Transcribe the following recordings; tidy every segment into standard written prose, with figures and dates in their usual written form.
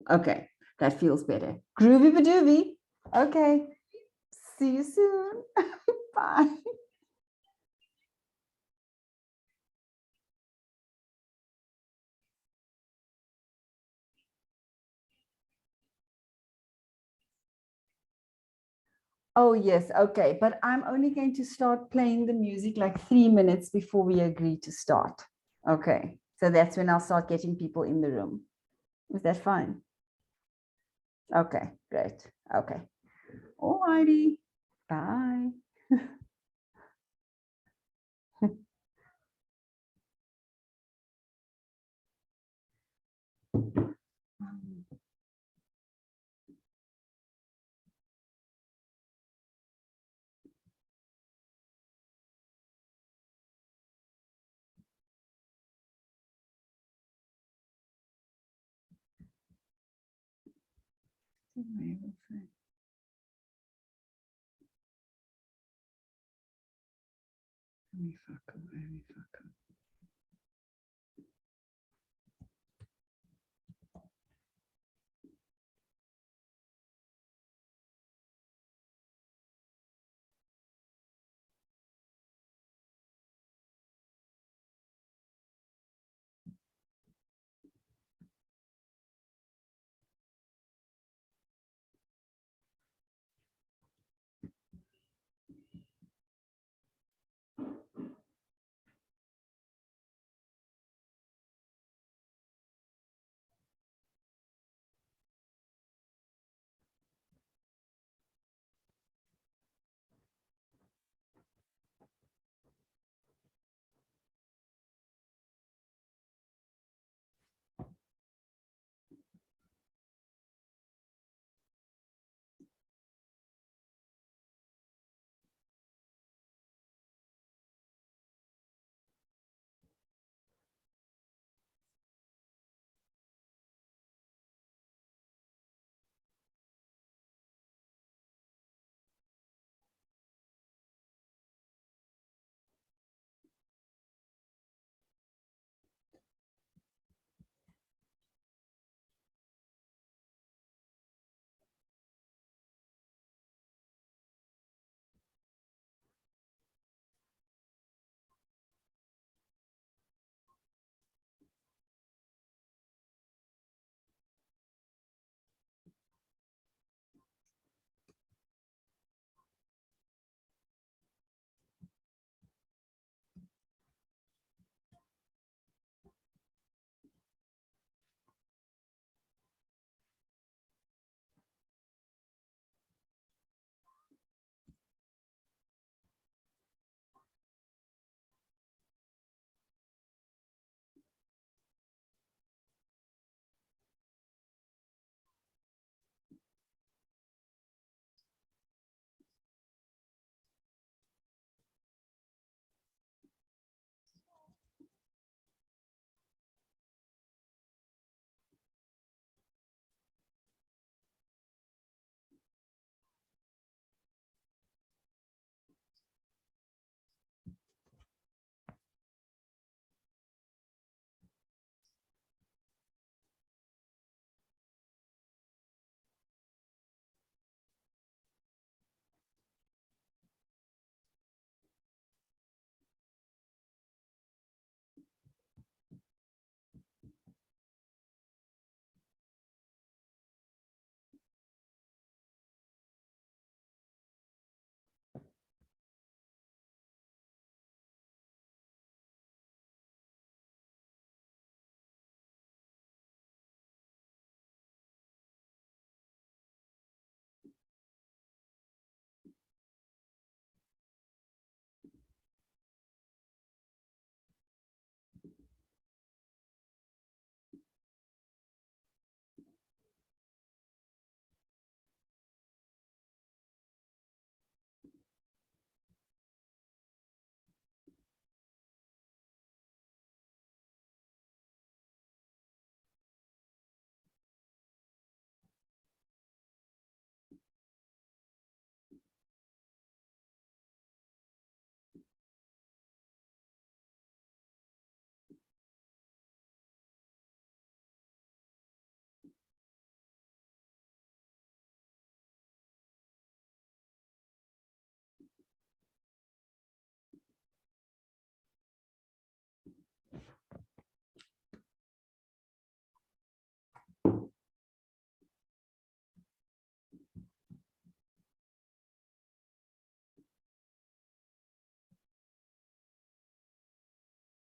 Okay, that feels better. Groovy badoovy. Okay, see you soon. Bye. Oh, yes. Okay. But I'm only going to start playing the music like 3 minutes before we agree to start. Okay. So that's when I'll start getting people in the room. Is that fine? Okay. Great. Okay. All righty. Bye.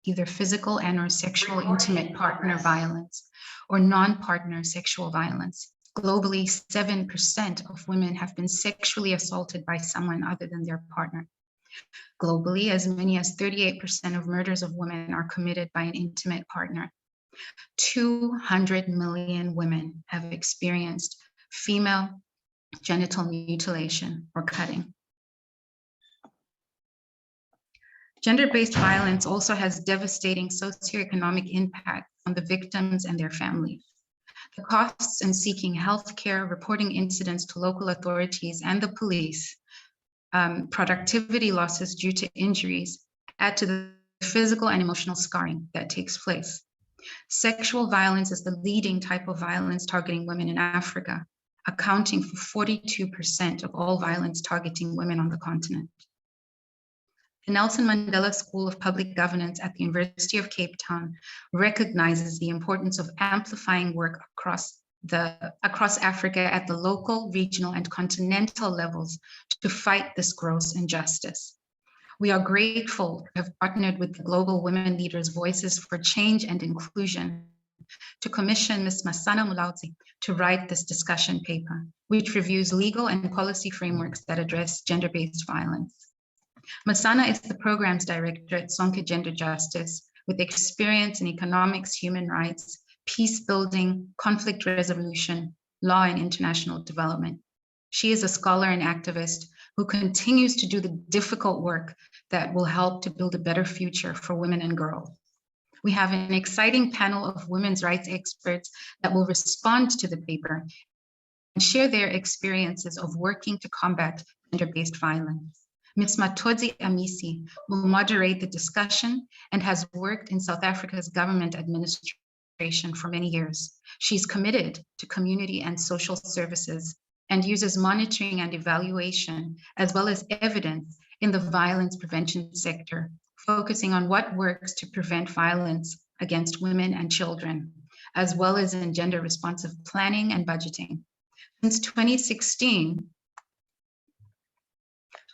either physical and/or sexual intimate partner violence or non-partner sexual violence. Globally, 7% of women have been sexually assaulted by someone other than their partner. Globally, as many as 38% of murders of women are committed by an intimate partner. 200 million women have experienced female genital mutilation or cutting. Gender-based violence also has devastating socioeconomic impact on the victims and their families. The costs in seeking healthcare, reporting incidents to local authorities and the police, productivity losses due to injuries, add to the physical and emotional scarring that takes place. Sexual violence is the leading type of violence targeting women in Africa, accounting for 42% of all violence targeting women on the continent. The Nelson Mandela School of Public Governance at the University of Cape Town recognizes the importance of amplifying work across Africa at the local, regional, and continental levels to fight this gross injustice. We are grateful to have partnered with the Global Women Leaders Voices for Change and Inclusion to commission Ms. Masana Mulaudzi to write this discussion paper, which reviews legal and policy frameworks that address gender-based violence. Masana is the programs director at Sonke Gender Justice with experience in economics, human rights, peace building, conflict resolution, law, and international development. She is a scholar and activist who continues to do the difficult work that will help to build a better future for women and girls. We have an exciting panel of women's rights experts that will respond to the paper and share their experiences of working to combat gender-based violence. Ms. Matodzi Amisi will moderate the discussion and has worked in South Africa's government administration for many years. She's committed to community and social services and uses monitoring and evaluation, as well as evidence in the violence prevention sector, focusing on what works to prevent violence against women and children, as well as in gender responsive planning and budgeting. Since 2016,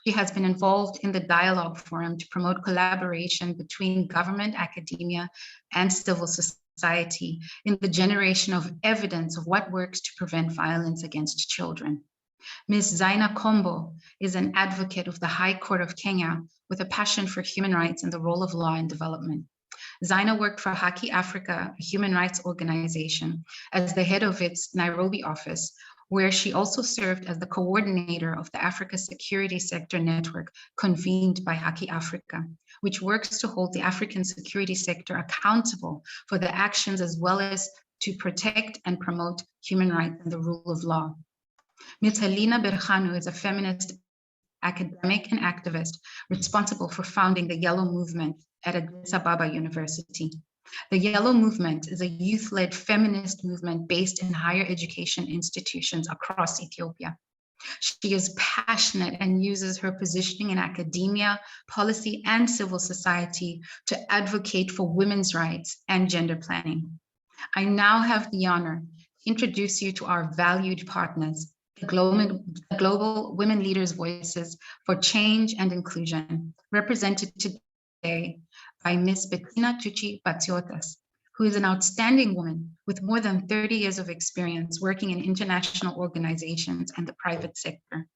she has been involved in the Dialogue Forum to promote collaboration between government, academia, and civil society in the generation of evidence of what works to prevent violence against children. Ms. Zaina Kombo is an advocate of the High Court of Kenya with a passion for human rights and the role of law in development. Zaina worked for Haki Africa, a human rights organization, as the head of its Nairobi office, where she also served as the coordinator of the Africa Security Sector Network convened by Haki Africa, which works to hold the African security sector accountable for the actions as well as to protect and promote human rights and the rule of law. Ms. Helena Berhanu is a feminist academic and activist responsible for founding the Yellow Movement at Addis Ababa University. The Yellow Movement is a youth-led feminist movement based in higher education institutions across Ethiopia. She is passionate and uses her positioning in academia, policy, and civil society to advocate for women's rights and gender planning. I now have the honor to introduce you to our valued partners, the Global Women Leaders Voices for Change and Inclusion, represented today by Ms. Bettina Tucci Batsiotas, who is an outstanding woman with more than 30 years of experience working in international organizations and the private sector.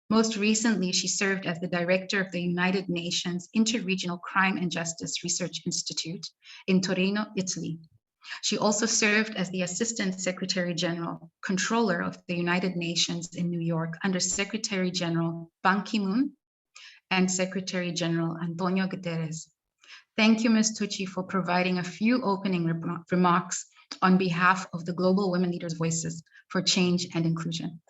Most recently, she served as the director of the United Nations Interregional Crime and Justice Research Institute in Torino, Italy. She also served as the Assistant Secretary General, Controller of the United Nations in New York under Secretary General Ban Ki-moon and Secretary General Antonio Guterres. Thank you, Ms. Tucci, for providing a few opening remarks on behalf of the Global Women Leaders Voices for Change and Inclusion.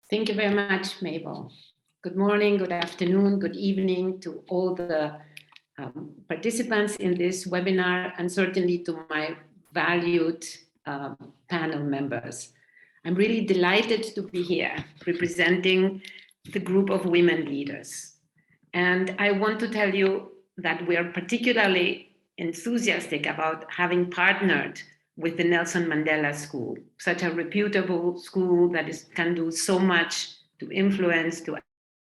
Thank you very much, Mabel. Good morning, good afternoon, good evening to all the participants in this webinar, and certainly to my valued panel members. I'm really delighted to be here representing the group of women leaders. And I want to tell you that we are particularly enthusiastic about having partnered with the Nelson Mandela School, such a reputable school that can do so much to influence, to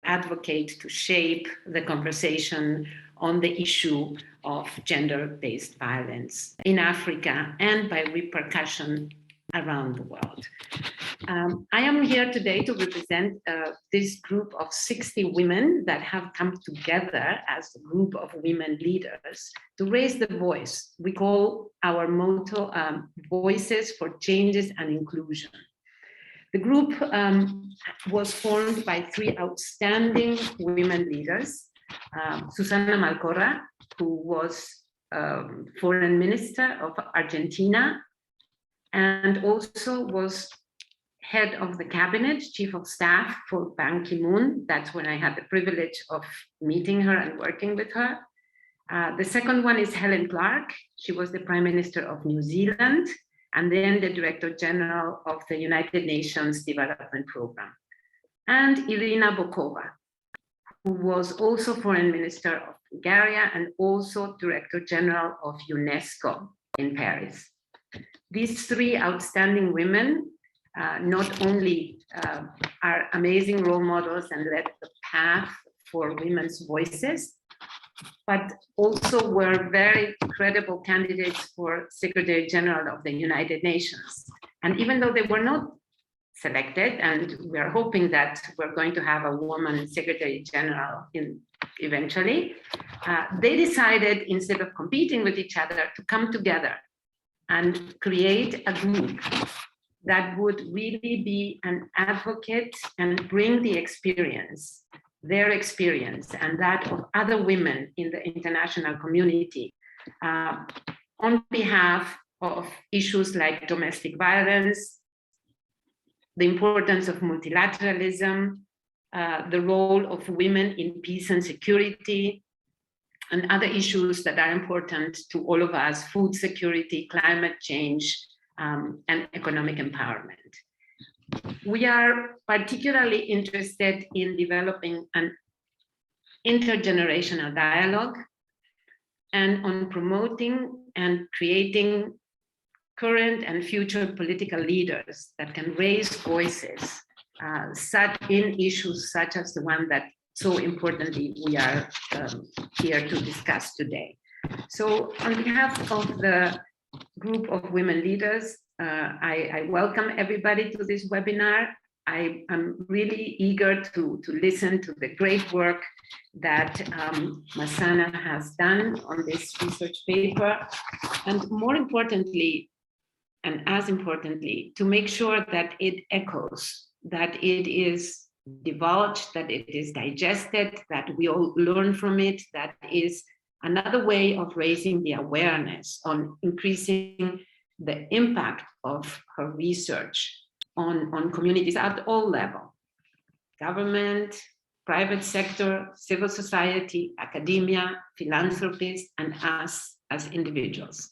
advocate, to shape the conversation on the issue of gender-based violence in Africa and by repercussion around the world. I am here today to represent this group of 60 women that have come together as a group of women leaders to raise the voice. We call our motto Voices for Changes and Inclusion. The group was formed by 3 outstanding women leaders, Susana Malcorra, who was Foreign Minister of Argentina, and also was head of the cabinet, chief of staff for Ban Ki-moon. That's when I had the privilege of meeting her and working with her. The second one is Helen Clark. She was the Prime Minister of New Zealand, and then the Director General of the United Nations Development Program. And Irina Bokova, who was also Foreign Minister of Bulgaria and also Director General of UNESCO in Paris. These 3 outstanding women not only are amazing role models and led the path for women's voices, but also were very credible candidates for Secretary General of the United Nations. And even though they were not selected, and we are hoping that we're going to have a woman Secretary General eventually, they decided, instead of competing with each other, to come together and create a group that would really be an advocate and bring the experience, their experience and that of other women in the international community on behalf of issues like domestic violence, the importance of multilateralism, the role of women in peace and security, and other issues that are important to all of us: food security, climate change, and economic empowerment. We are particularly interested in developing an intergenerational dialogue and on promoting and creating current and future political leaders that can raise voices in issues such as the one that so importantly we are here to discuss today. So on behalf of the group of women leaders, I welcome everybody to this webinar. I am really eager to listen to the great work that Masana has done on this research paper, and more importantly, and as importantly, to make sure that it echoes, that it is divulged, that it is digested, that we all learn from it, that is another way of raising the awareness on increasing the impact of her research on communities at all levels: government, private sector, civil society, academia, philanthropists, and us as individuals.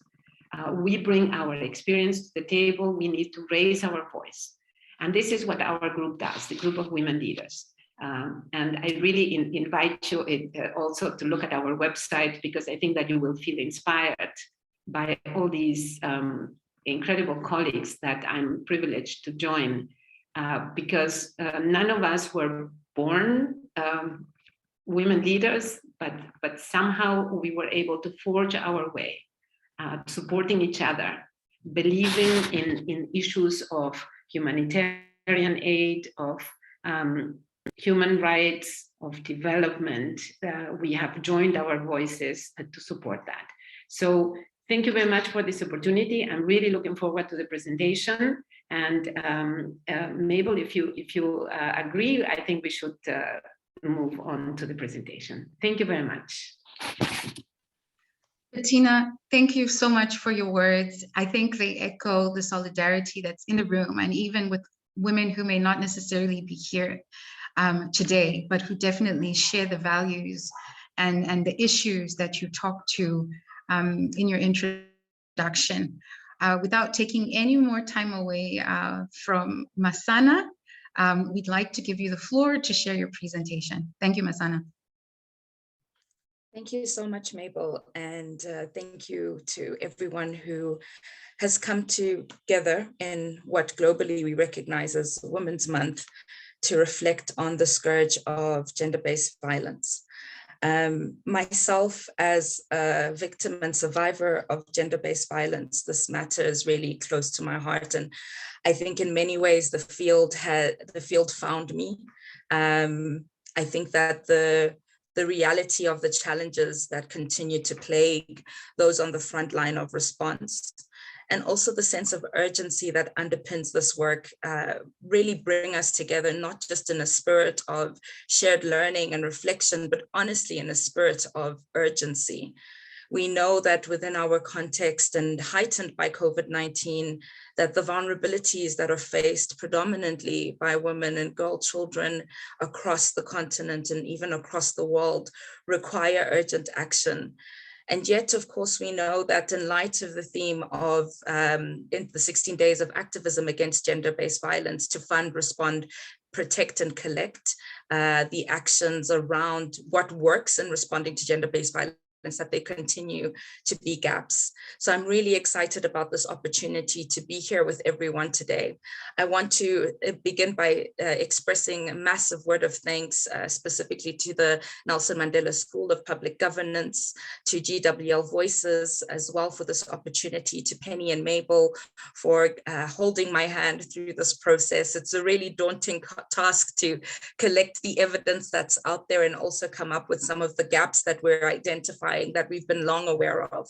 We bring our experience to the table. We need to raise our voice. And this is what our group does, the group of women leaders. And I really invite you also to look at our website, because I think that you will feel inspired by all these incredible colleagues that I'm privileged to join, because none of us were born women leaders, but somehow we were able to forge our way, supporting each other, believing in issues of humanitarian aid, of human rights, of development. We have joined our voices to support that. So thank you very much for this opportunity. I'm really looking forward to the presentation. And Mabel, if you agree, I think we should move on to the presentation. Thank you very much. Bettina, thank you so much for your words. I think they echo the solidarity that's in the room, and even with women who may not necessarily be here today, but who definitely share the values and the issues that you talked to in your introduction. Without taking any more time away from Masana, we'd like to give you the floor to share your presentation. Thank you, Masana. Thank you so much, Mabel, and thank you to everyone who has come together in what globally we recognize as Women's Month to reflect on the scourge of gender-based violence. Myself, as a victim and survivor of gender-based violence, this matter is really close to my heart, and I think in many ways the field found me. I think that the reality of the challenges that continue to plague those on the front line of response, and also the sense of urgency that underpins this work really bring us together, not just in a spirit of shared learning and reflection, but honestly in a spirit of urgency. We know that within our context and heightened by COVID-19, that the vulnerabilities that are faced predominantly by women and girl children across the continent and even across the world require urgent action. And yet, of course, we know that in light of the theme of in the 16 days of activism against gender-based violence to fund, respond, protect, and collect, the actions around what works in responding to gender-based violence, that they continue to be gaps. So I'm really excited about this opportunity to be here with everyone today. I want to begin by expressing a massive word of thanks specifically to the Nelson Mandela School of Public Governance, to GWL Voices as well for this opportunity, to Penny and Mabel for holding my hand through this process. It's a really daunting task to collect the evidence that's out there and also come up with some of the gaps that we're identifying that we've been long aware of.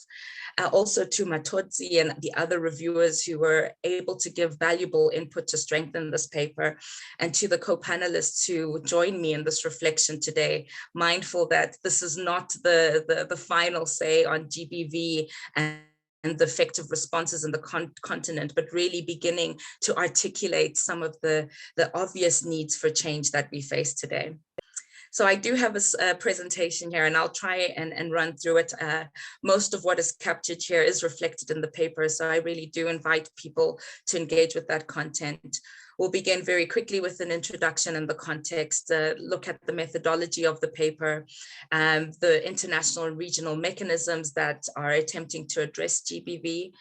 Also to Matodzi and the other reviewers who were able to give valuable input to strengthen this paper, and to the co-panelists who joined me in this reflection today, mindful that this is not the final say on GBV and the effective responses in the continent, but really beginning to articulate some of the obvious needs for change that we face today. So I do have a presentation here, and I'll try and run through it. Most of what is captured here is reflected in the paper, so I really do invite people to engage with that content. We'll begin very quickly with an introduction and the context, look at the methodology of the paper, the international and regional mechanisms that are attempting to address GBV.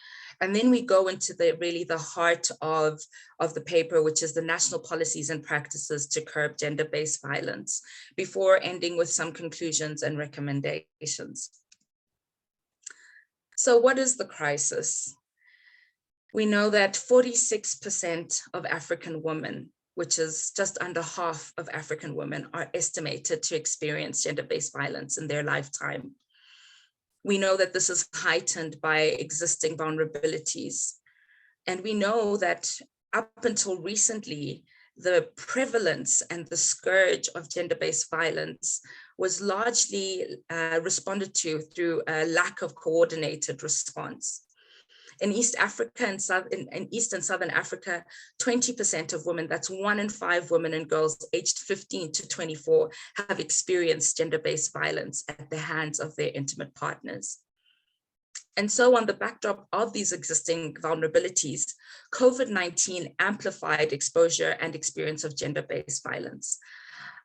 And then we go into really the heart of the paper, which is the national policies and practices to curb gender-based violence, before ending with some conclusions and recommendations. So what is the crisis? We know that 46% of African women, which is just under half of African women, are estimated to experience gender-based violence in their lifetime. We know that this is heightened by existing vulnerabilities. And we know that up until recently, the prevalence and the scourge of gender-based violence was largely responded to through a lack of coordinated response. In East Africa and in East and Southern Africa, 20% of women, that's 1 in 5 women and girls aged 15 to 24, have experienced gender-based violence at the hands of their intimate partners. And so on the backdrop of these existing vulnerabilities, COVID-19 amplified exposure and experience of gender-based violence.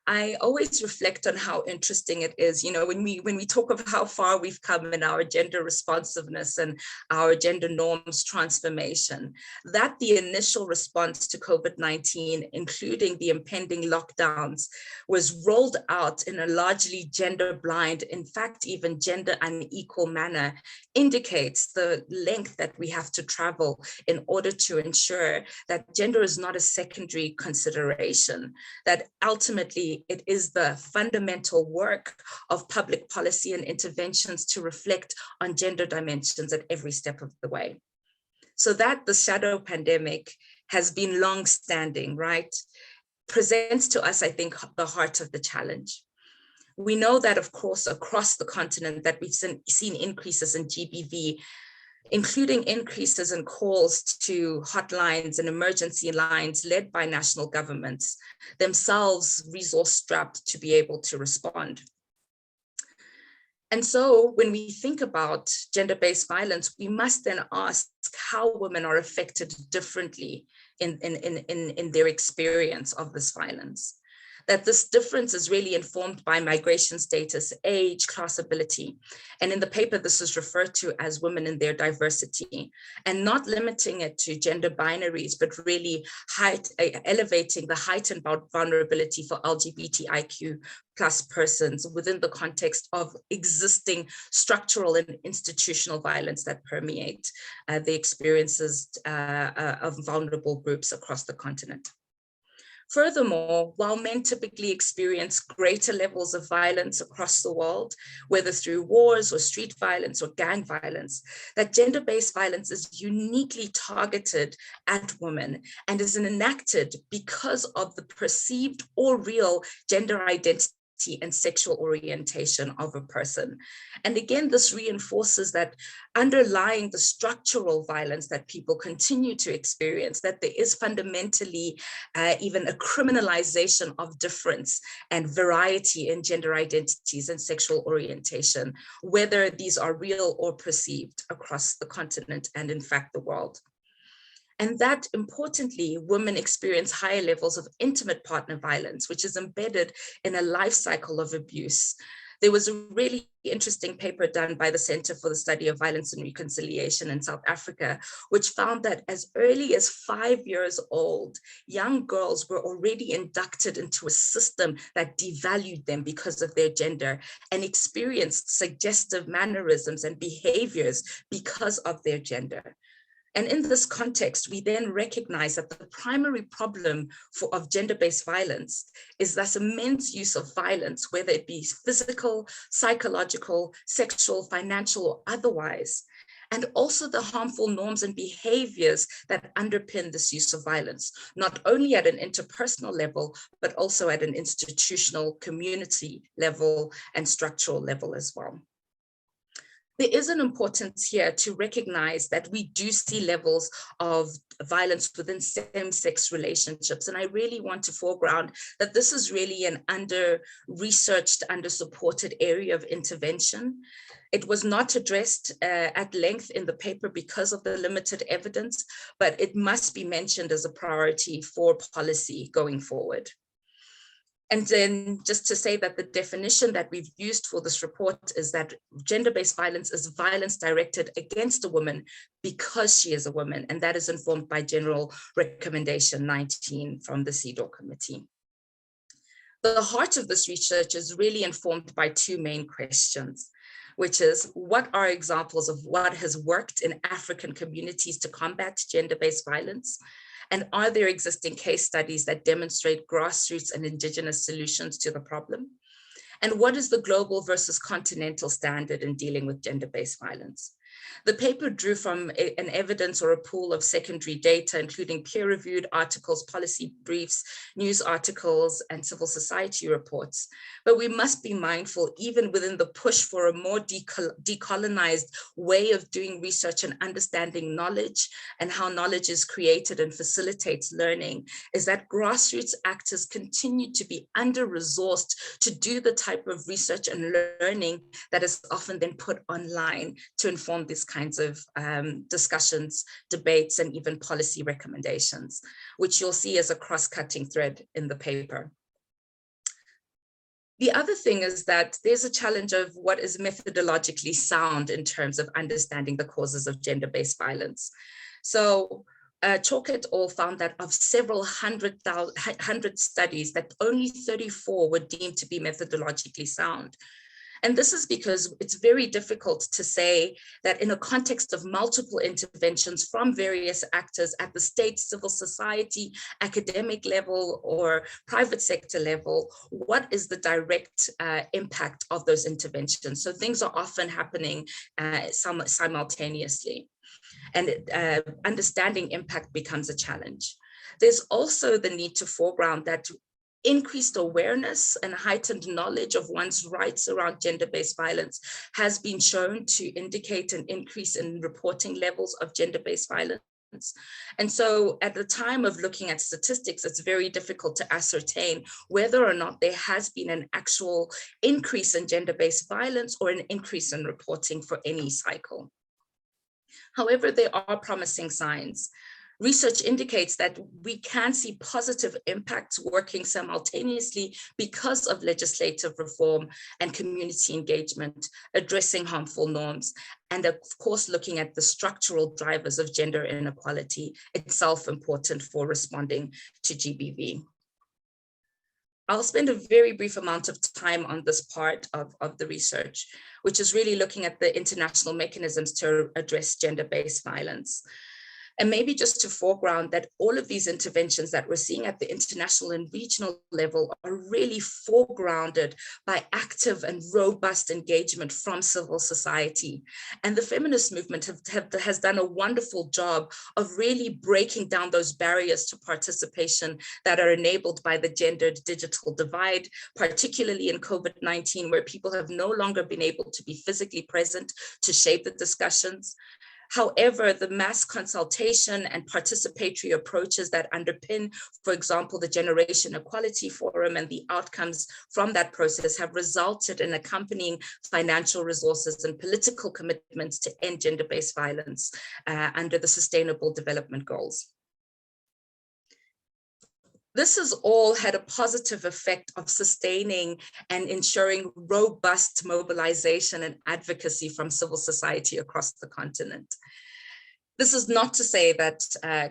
I always reflect on how interesting it is, you know, when we talk of how far we've come in our gender responsiveness and our gender norms transformation, that the initial response to COVID-19, including the impending lockdowns, was rolled out in a largely gender blind, in fact, even gender unequal manner, indicates the length that we have to travel in order to ensure that gender is not a secondary consideration, that ultimately it is the fundamental work of public policy and interventions to reflect on gender dimensions at every step of the way. So that the shadow pandemic has been long-standing, right? Presents to us, I think, the heart of the challenge. We know that, of course, across the continent that we've seen increases in GBV, including increases in calls to hotlines and emergency lines led by national governments, themselves resource-strapped to be able to respond. And so when we think about gender-based violence, we must then ask how women are affected differently in their experience of this violence. that this difference is really informed by migration status, age, class ability. And in the paper, this is referred to as women in their diversity, and not limiting it to gender binaries, but really elevating the heightened vulnerability for LGBTIQ plus persons within the context of existing structural and institutional violence that permeate the experiences of vulnerable groups across the continent. Furthermore, while men typically experience greater levels of violence across the world, whether through wars or street violence or gang violence, that gender-based violence is uniquely targeted at women and is enacted because of the perceived or real gender identity and sexual orientation of a person. And again, this reinforces that underlying the structural violence that people continue to experience, that there is fundamentally even a criminalization of difference and variety in gender identities and sexual orientation, whether these are real or perceived across the continent and in fact the world. And that, importantly, women experience higher levels of intimate partner violence, which is embedded in a life cycle of abuse. There was a really interesting paper done by the Center for the Study of Violence and Reconciliation in South Africa, which found that as early as 5 years old, young girls were already inducted into a system that devalued them because of their gender and experienced suggestive mannerisms and behaviors because of their gender. And in this context, we then recognize that the primary problem of gender-based violence is thus men's use of violence, whether it be physical, psychological, sexual, financial, or otherwise, and also the harmful norms and behaviors that underpin this use of violence, not only at an interpersonal level, but also at an institutional, community level and structural level as well. There is an importance here to recognize that we do see levels of violence within same-sex relationships. And I really want to foreground that this is really an under-researched, under-supported area of intervention. It was not addressed at length in the paper because of the limited evidence, but it must be mentioned as a priority for policy going forward. And then just to say that the definition that we've used for this report is that gender-based violence is violence directed against a woman because she is a woman, and that is informed by General Recommendation 19 from the CEDAW Committee. The heart of this research is really informed by two main questions, which is what are examples of what has worked in African communities to combat gender-based violence? And are there existing case studies that demonstrate grassroots and indigenous solutions to the problem? And what is the global versus continental standard in dealing with gender-based violence? The paper drew from an evidence or a pool of secondary data, including peer-reviewed articles, policy briefs, news articles, and civil society reports. But we must be mindful, even within the push for a more decolonized way of doing research and understanding knowledge and how knowledge is created and facilitates learning, is that grassroots actors continue to be under-resourced to do the type of research and learning that is often then put online to inform these kinds of discussions, debates, and even policy recommendations, which you'll see as a cross-cutting thread in the paper. The other thing is that there's a challenge of what is methodologically sound in terms of understanding the causes of gender-based violence. So Chalk et al. Found that of several hundred studies, that only 34 were deemed to be methodologically sound. And this is because it's very difficult to say that in a context of multiple interventions from various actors at the state, civil society, academic level, or private sector level, what is the direct impact of those interventions? So things are often happening simultaneously, and understanding impact becomes a challenge. There's also the need to foreground that increased awareness and heightened knowledge of one's rights around gender-based violence has been shown to indicate an increase in reporting levels of gender-based violence. And so at the time of looking at statistics, it's very difficult to ascertain whether or not there has been an actual increase in gender-based violence or an increase in reporting for any cycle. However, there are promising signs. Research indicates that we can see positive impacts working simultaneously because of legislative reform and community engagement, addressing harmful norms, and of course, looking at the structural drivers of gender inequality, itself important for responding to GBV. I'll spend a very brief amount of time on this part of the research, which is really looking at the international mechanisms to address gender-based violence. And maybe just to foreground that all of these interventions that we're seeing at the international and regional level are really foregrounded by active and robust engagement from civil society. And the feminist movement has done a wonderful job of really breaking down those barriers to participation that are enabled by the gendered digital divide, particularly in COVID-19, where people have no longer been able to be physically present to shape the discussions. However, the mass consultation and participatory approaches that underpin, for example, the Generation Equality Forum and the outcomes from that process have resulted in accompanying financial resources and political commitments to end gender-based violence under the Sustainable Development Goals. This has all had a positive effect of sustaining and ensuring robust mobilization and advocacy from civil society across the continent. This is not to say that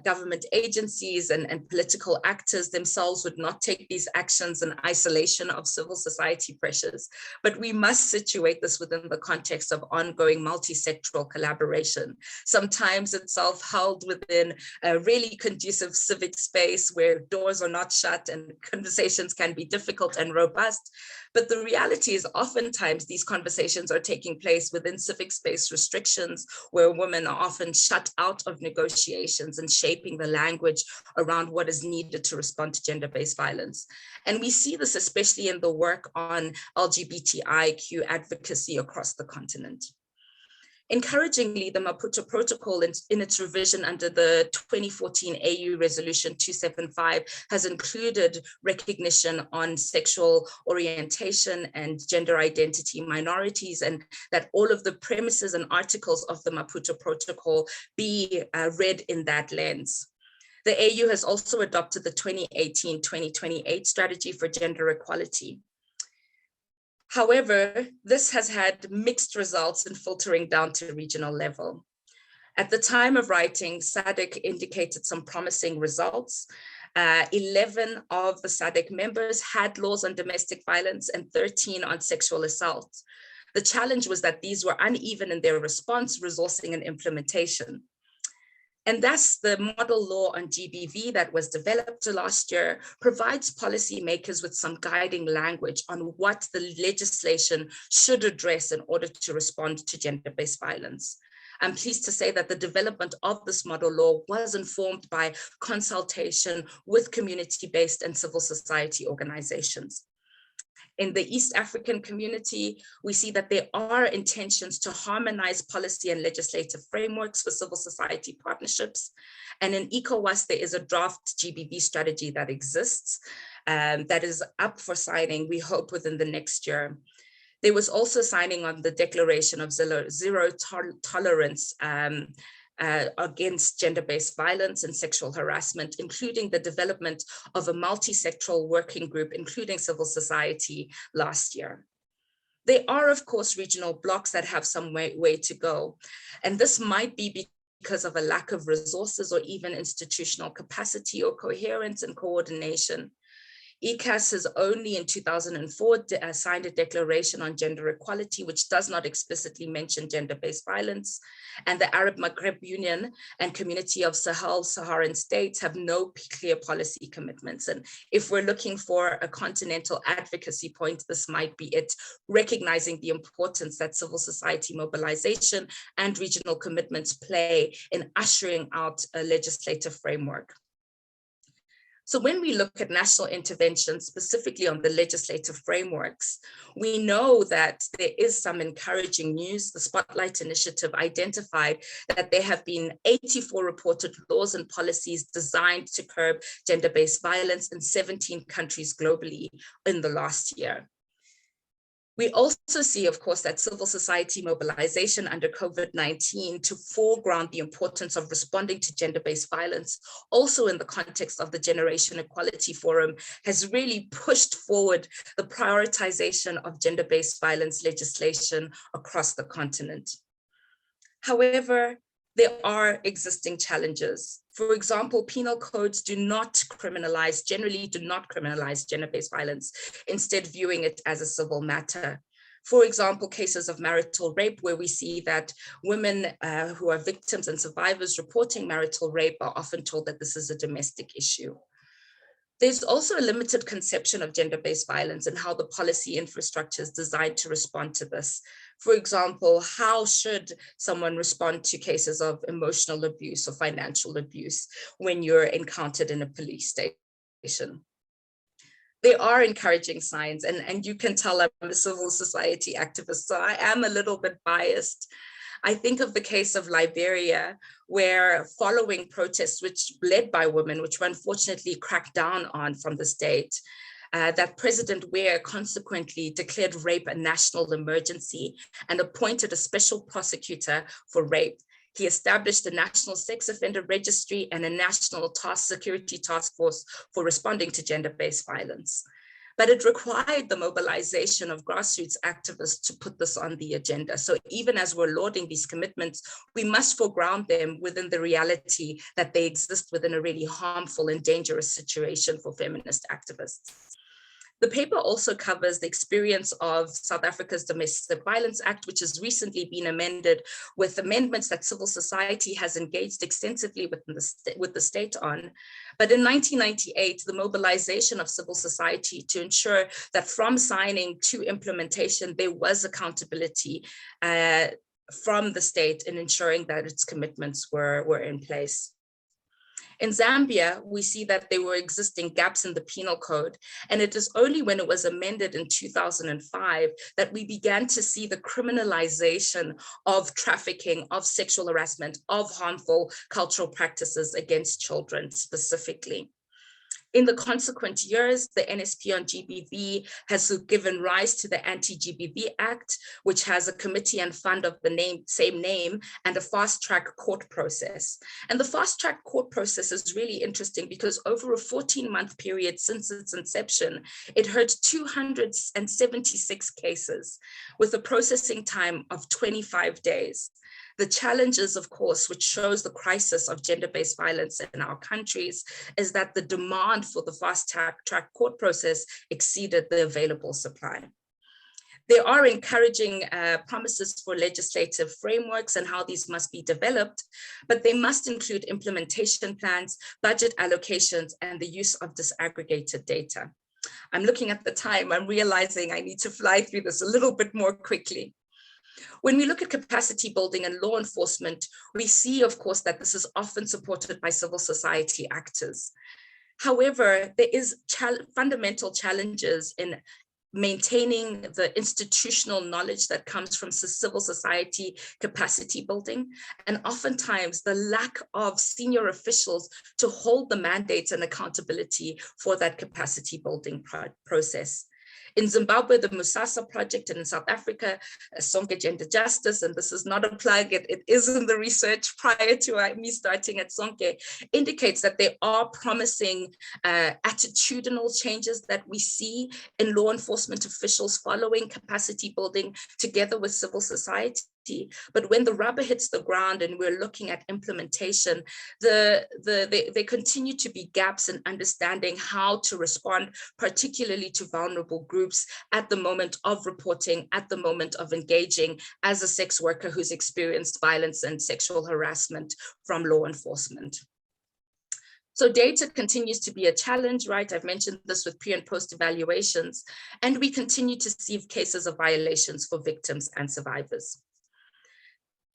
government agencies and political actors themselves would not take these actions in isolation of civil society pressures, but we must situate this within the context of ongoing multi-sectoral collaboration, sometimes itself held within a really conducive civic space where doors are not shut and conversations can be difficult and robust. But the reality is oftentimes these conversations are taking place within civic space restrictions where women are often shut out of negotiations and shaping the language around what is needed to respond to gender-based violence. And we see this especially in the work on LGBTIQ advocacy across the continent. Encouragingly, the Maputo Protocol in its revision under the 2014 AU Resolution 275 has included recognition on sexual orientation and gender identity minorities, and that all of the premises and articles of the Maputo Protocol be read in that lens. The AU has also adopted the 2018-2028 strategy for gender equality. However, this has had mixed results in filtering down to regional level. At the time of writing, SADC indicated some promising results. 11 of the SADC members had laws on domestic violence and 13 on sexual assault. The challenge was that these were uneven in their response, resourcing, and implementation. And thus, the model law on GBV that was developed last year provides policymakers with some guiding language on what the legislation should address in order to respond to gender-based violence. I'm pleased to say that the development of this model law was informed by consultation with community-based and civil society organizations. In the East African community, we see that there are intentions to harmonize policy and legislative frameworks for civil society partnerships. And in ECOWAS, there is a draft GBV strategy that exists that is up for signing, we hope, within the next year. There was also signing on the declaration of zero tolerance against gender-based violence and sexual harassment, including the development of a multi-sectoral working group, including civil society last year. There are, of course, regional blocks that have some way to go. And this might be because of a lack of resources or even institutional capacity or coherence and coordination. ECAS has only in 2004 signed a declaration on gender equality, which does not explicitly mention gender-based violence. And the Arab Maghreb Union and Community of Sahel-Saharan States have no clear policy commitments. And if we're looking for a continental advocacy point, this might be it, recognizing the importance that civil society mobilization and regional commitments play in ushering out a legislative framework. So when we look at national intervention, specifically on the legislative frameworks, we know that there is some encouraging news. The Spotlight Initiative identified that there have been 84 reported laws and policies designed to curb gender-based violence in 17 countries globally in the last year. We also see, of course, that civil society mobilization under COVID-19 to foreground the importance of responding to gender-based violence, also in the context of the Generation Equality Forum, has really pushed forward the prioritization of gender-based violence legislation across the continent. However, there are existing challenges. For example, penal codes generally do not criminalize gender-based violence, instead viewing it as a civil matter. For example, cases of marital rape, where we see that women who are victims and survivors reporting marital rape are often told that this is a domestic issue. There's also a limited conception of gender-based violence and how the policy infrastructure is designed to respond to this. For example, how should someone respond to cases of emotional abuse or financial abuse when you're encountered in a police station? There are encouraging signs, and you can tell I'm a civil society activist, so I am a little bit biased. I think of the case of Liberia, where following protests led by women, which were unfortunately cracked down on from the state, that President Weah consequently declared rape a national emergency and appointed a special prosecutor for rape. He established a national sex offender registry and a national security task force for responding to gender-based violence. But it required the mobilization of grassroots activists to put this on the agenda. So even as we're lauding these commitments, we must foreground them within the reality that they exist within a really harmful and dangerous situation for feminist activists. The paper also covers the experience of South Africa's Domestic Violence Act, which has recently been amended with amendments that civil society has engaged extensively with the state on. But in 1998, the mobilization of civil society to ensure that from signing to implementation, there was accountability from the state in ensuring that its commitments were in place. In Zambia, we see that there were existing gaps in the penal code, and it is only when it was amended in 2005 that we began to see the criminalization of trafficking, of sexual harassment, of harmful cultural practices against children specifically. In the consequent years, the NSP on GBV has given rise to the Anti-GBV Act, which has a committee and fund of the same name and a fast-track court process. And the fast-track court process is really interesting because over a 14-month period since its inception, it heard 276 cases with a processing time of 25 days. The challenges, of course, which shows the crisis of gender-based violence in our countries, is that the demand for the fast-track court process exceeded the available supply. There are encouraging promises for legislative frameworks and how these must be developed, but they must include implementation plans, budget allocations, and the use of disaggregated data. I'm looking at the time, I'm realizing I need to fly through this a little bit more quickly. When we look at capacity building and law enforcement, we see, of course, that this is often supported by civil society actors. However, there is fundamental challenges in maintaining the institutional knowledge that comes from civil society capacity building, and oftentimes the lack of senior officials to hold the mandates and accountability for that capacity building process. In Zimbabwe, the Musasa Project, and in South Africa, Sonke Gender Justice, and this is not a plug, it is in the research prior to me starting at Sonke, indicates that there are promising attitudinal changes that we see in law enforcement officials following capacity building together with civil society. But when the rubber hits the ground and we're looking at implementation, there continue to be gaps in understanding how to respond, particularly to vulnerable groups at the moment of reporting, at the moment of engaging as a sex worker who's experienced violence and sexual harassment from law enforcement. So data continues to be a challenge, right? I've mentioned this with pre and post evaluations, and we continue to see cases of violations for victims and survivors.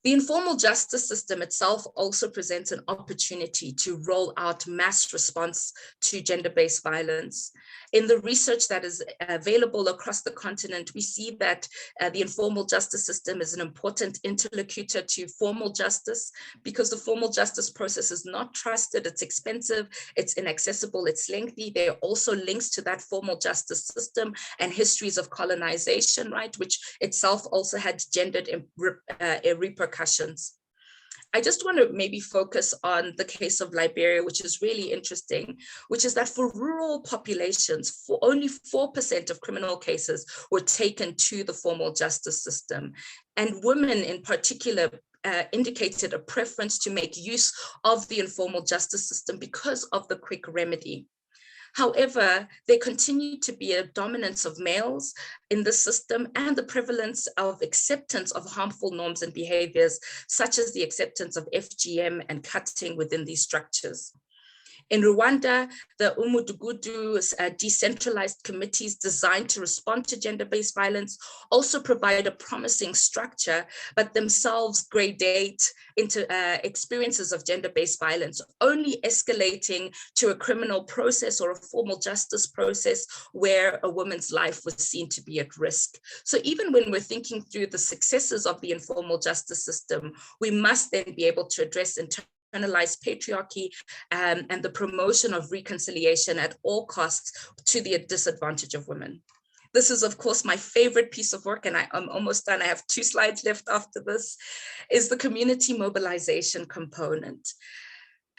The informal justice system itself also presents an opportunity to roll out mass response to gender-based violence. In the research that is available across the continent, we see that the informal justice system is an important interlocutor to formal justice, because the formal justice process is not trusted, it's expensive, it's inaccessible, it's lengthy. There are also links to that formal justice system and histories of colonization, right, which itself also had gendered repercussions. I just want to maybe focus on the case of Liberia, which is really interesting, which is that for rural populations, only 4% of criminal cases were taken to the formal justice system. And women in particular indicated a preference to make use of the informal justice system because of the quick remedy. However, there continued to be a dominance of males in the system and the prevalence of acceptance of harmful norms and behaviors, such as the acceptance of FGM and cutting within these structures. In Rwanda, the Umudugudu decentralized committees designed to respond to gender-based violence also provide a promising structure, but themselves gradate into experiences of gender-based violence, only escalating to a criminal process or a formal justice process where a woman's life was seen to be at risk. So even when we're thinking through the successes of the informal justice system, we must then be able to address internalized patriarchy and the promotion of reconciliation at all costs to the disadvantage of women. This is, of course, my favorite piece of work, and I'm almost done. I have 2 slides left after this, is the community mobilization component.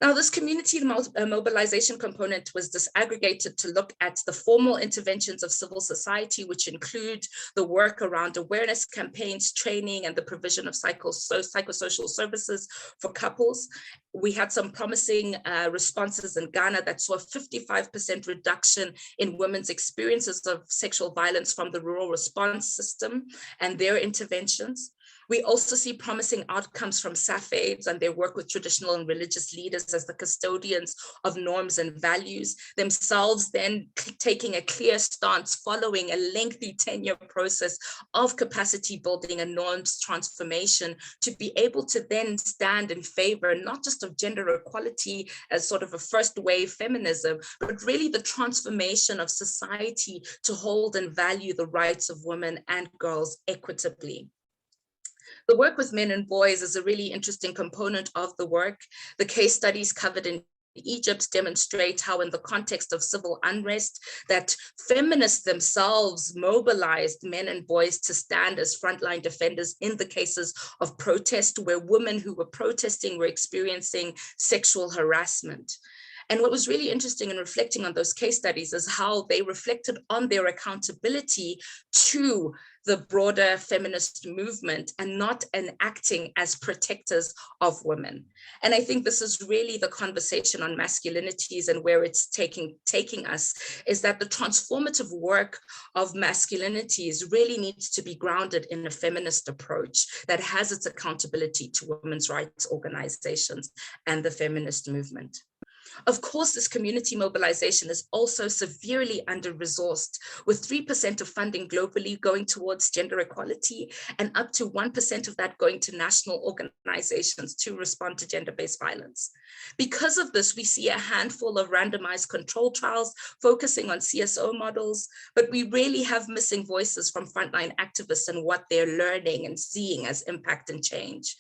Now, this community mobilization component was disaggregated to look at the formal interventions of civil society, which include the work around awareness campaigns, training, and the provision of psychosocial services for couples. We had some promising responses in Ghana that saw a 55% reduction in women's experiences of sexual violence from the rural response system and their interventions. We also see promising outcomes from SAFAIDs and their work with traditional and religious leaders as the custodians of norms and values, themselves then taking a clear stance following a lengthy 10-year process of capacity building and norms transformation to be able to then stand in favor, not just of gender equality as sort of a first wave feminism, but really the transformation of society to hold and value the rights of women and girls equitably. The work with men and boys is a really interesting component of the work. The case studies covered in Egypt demonstrate how in the context of civil unrest that feminists themselves mobilized men and boys to stand as frontline defenders in the cases of protest where women who were protesting were experiencing sexual harassment. And what was really interesting in reflecting on those case studies is how they reflected on their accountability to the broader feminist movement and not acting as protectors of women. And I think this is really the conversation on masculinities and where it's taking us, is that the transformative work of masculinities really needs to be grounded in a feminist approach that has its accountability to women's rights organizations and the feminist movement. Of course, this community mobilization is also severely under-resourced, with 3% of funding globally going towards gender equality and up to 1% of that going to national organizations to respond to gender-based violence. Because of this, we see a handful of randomized control trials focusing on CSO models, but we really have missing voices from frontline activists and what they're learning and seeing as impact and change.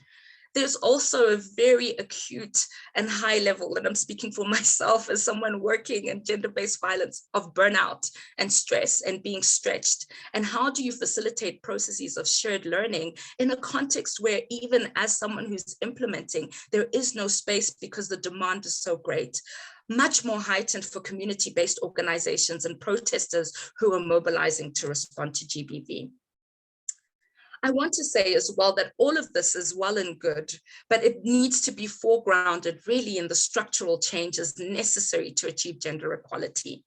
There's also a very acute and high level, and I'm speaking for myself as someone working in gender-based violence, of burnout and stress and being stretched. And how do you facilitate processes of shared learning in a context where even as someone who's implementing, there is no space because the demand is so great? Much more heightened for community-based organizations and protesters who are mobilizing to respond to GBV. I want to say as well that all of this is well and good, but it needs to be foregrounded really in the structural changes necessary to achieve gender equality.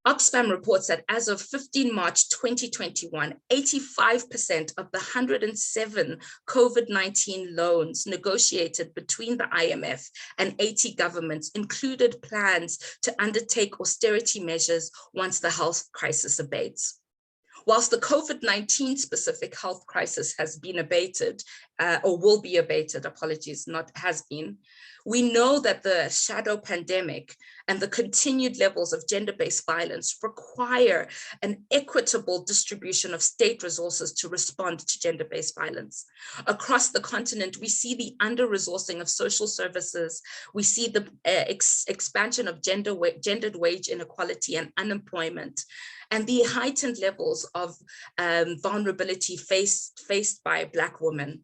Oxfam reports that as of 15 March 2021, 85% of the 107 COVID-19 loans negotiated between the IMF and 80 governments included plans to undertake austerity measures once the health crisis abates. Whilst the COVID-19 specific health crisis has been abated or will be abated, apologies, not has been. We know that the shadow pandemic and the continued levels of gender-based violence require an equitable distribution of state resources to respond to gender-based violence. Across the continent, we see the under-resourcing of social services. We see the expansion of gendered wage inequality and unemployment, and the heightened levels of vulnerability faced by Black women,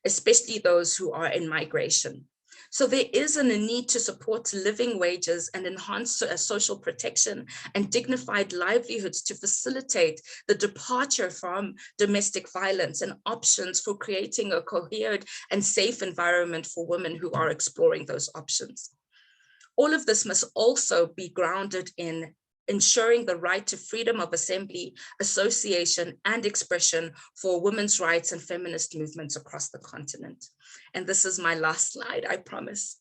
especially those who are in migration. So there is a need to support living wages and enhance social protection and dignified livelihoods to facilitate the departure from domestic violence and options for creating a coherent and safe environment for women who are exploring those options. All of this must also be grounded in ensuring the right to freedom of assembly, association, and expression for women's rights and feminist movements across the continent. And this is my last slide, I promise.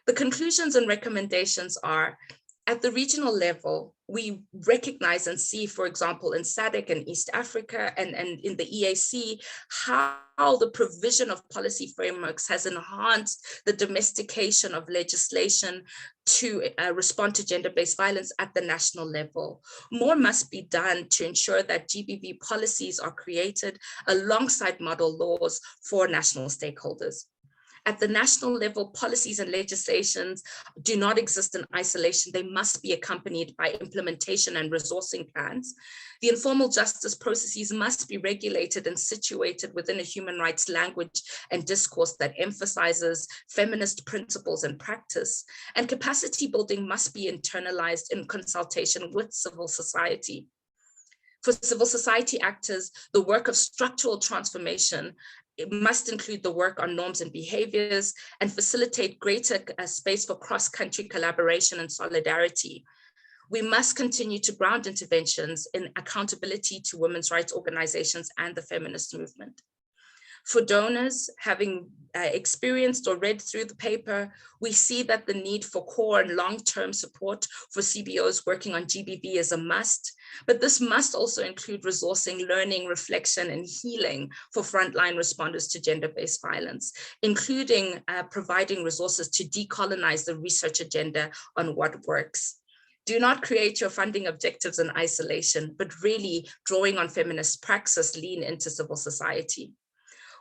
The conclusions and recommendations are, at the regional level, we recognize and see, for example, in SADC and East Africa and in the EAC, how the provision of policy frameworks has enhanced the domestication of legislation to respond to gender-based violence at the national level. More must be done to ensure that GBV policies are created alongside model laws for national stakeholders. At the national level, policies and legislations do not exist in isolation. They must be accompanied by implementation and resourcing plans. The informal justice processes must be regulated and situated within a human rights language and discourse that emphasizes feminist principles and practice. And capacity building must be internalized in consultation with civil society. For civil society actors, the work of structural transformation, it must include the work on norms and behaviors and facilitate greater space for cross-country collaboration and solidarity. We must continue to ground interventions in accountability to women's rights organizations and the feminist movement. For donors, having experienced or read through the paper, we see that the need for core and long-term support for CBOs working on GBV is a must, but this must also include resourcing, learning, reflection, and healing for frontline responders to gender-based violence, including providing resources to decolonize the research agenda on what works. Do not create your funding objectives in isolation, but really drawing on feminist praxis, lean into civil society.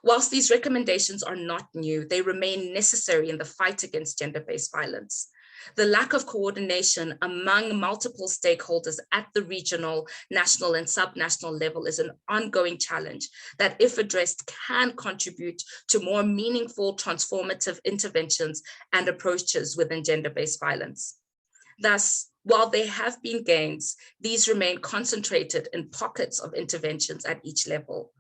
Whilst these recommendations are not new, they remain necessary in the fight against gender-based violence. The lack of coordination among multiple stakeholders at the regional, national, and subnational level is an ongoing challenge that, if addressed, can contribute to more meaningful, transformative interventions and approaches within gender-based violence. Thus, while there have been gains, these remain concentrated in pockets of interventions at each level.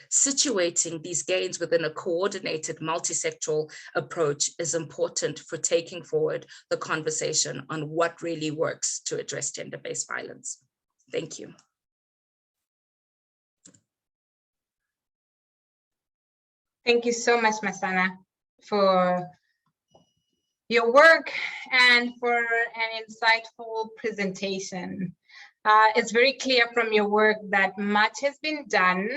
Situating these gains within a coordinated multi-sectoral approach is important for taking forward the conversation on what really works to address gender-based violence. Thank you. Thank you so much, Masana, for your work and for an insightful presentation. It's very clear from your work that much has been done.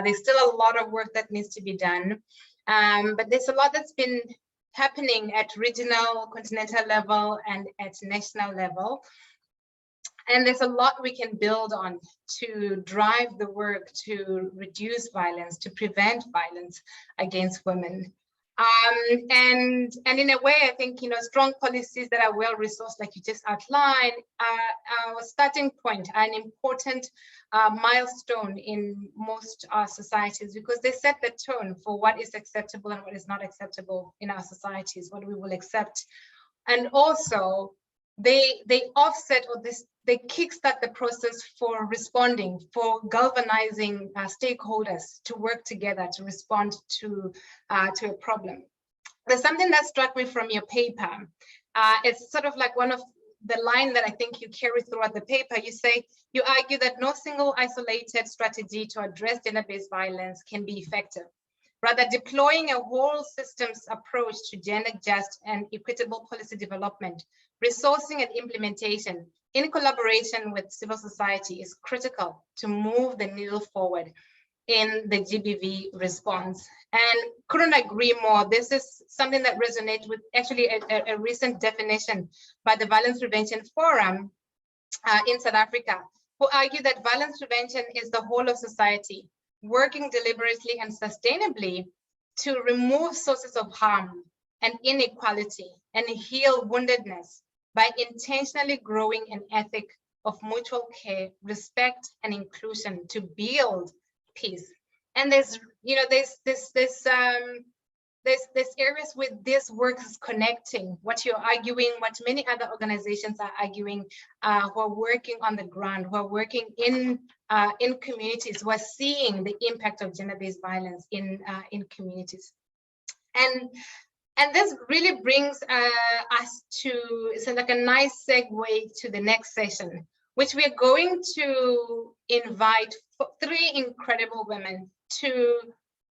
There's still a lot of work that needs to be done, but there's a lot that's been happening at regional, continental level and at national level. And there's a lot we can build on to drive the work to reduce violence, to prevent violence against women. And in a way, I think, strong policies that are well resourced, like you just outlined, are a starting point, an important milestone in most societies, because they set the tone for what is acceptable and what is not acceptable in our societies, what we will accept. And also, they offset, or they kickstart the process for responding, for galvanizing stakeholders to work together to respond to a problem. There's something that struck me from your paper. It's sort of like one of the line that I think you carry throughout the paper. You say, you argue that no single isolated strategy to address gender-based violence can be effective. Rather, deploying a whole systems approach to gender just and equitable policy development, resourcing and implementation in collaboration with civil society is critical to move the needle forward. in the GBV response. And couldn't agree more. This is something that resonates with actually a recent definition by the Violence Prevention Forum in South Africa, who argue that violence prevention is the whole of society, working deliberately and sustainably to remove sources of harm and inequality and heal woundedness by intentionally growing an ethic of mutual care, respect, and inclusion to build peace. And there's areas where this work is connecting what you're arguing, what many other organizations are arguing, who are working on the ground, who are working in communities, who are seeing the impact of gender-based violence in communities. And this really brings us to, it's like a nice segue to the next session, which we are going to invite 3 incredible women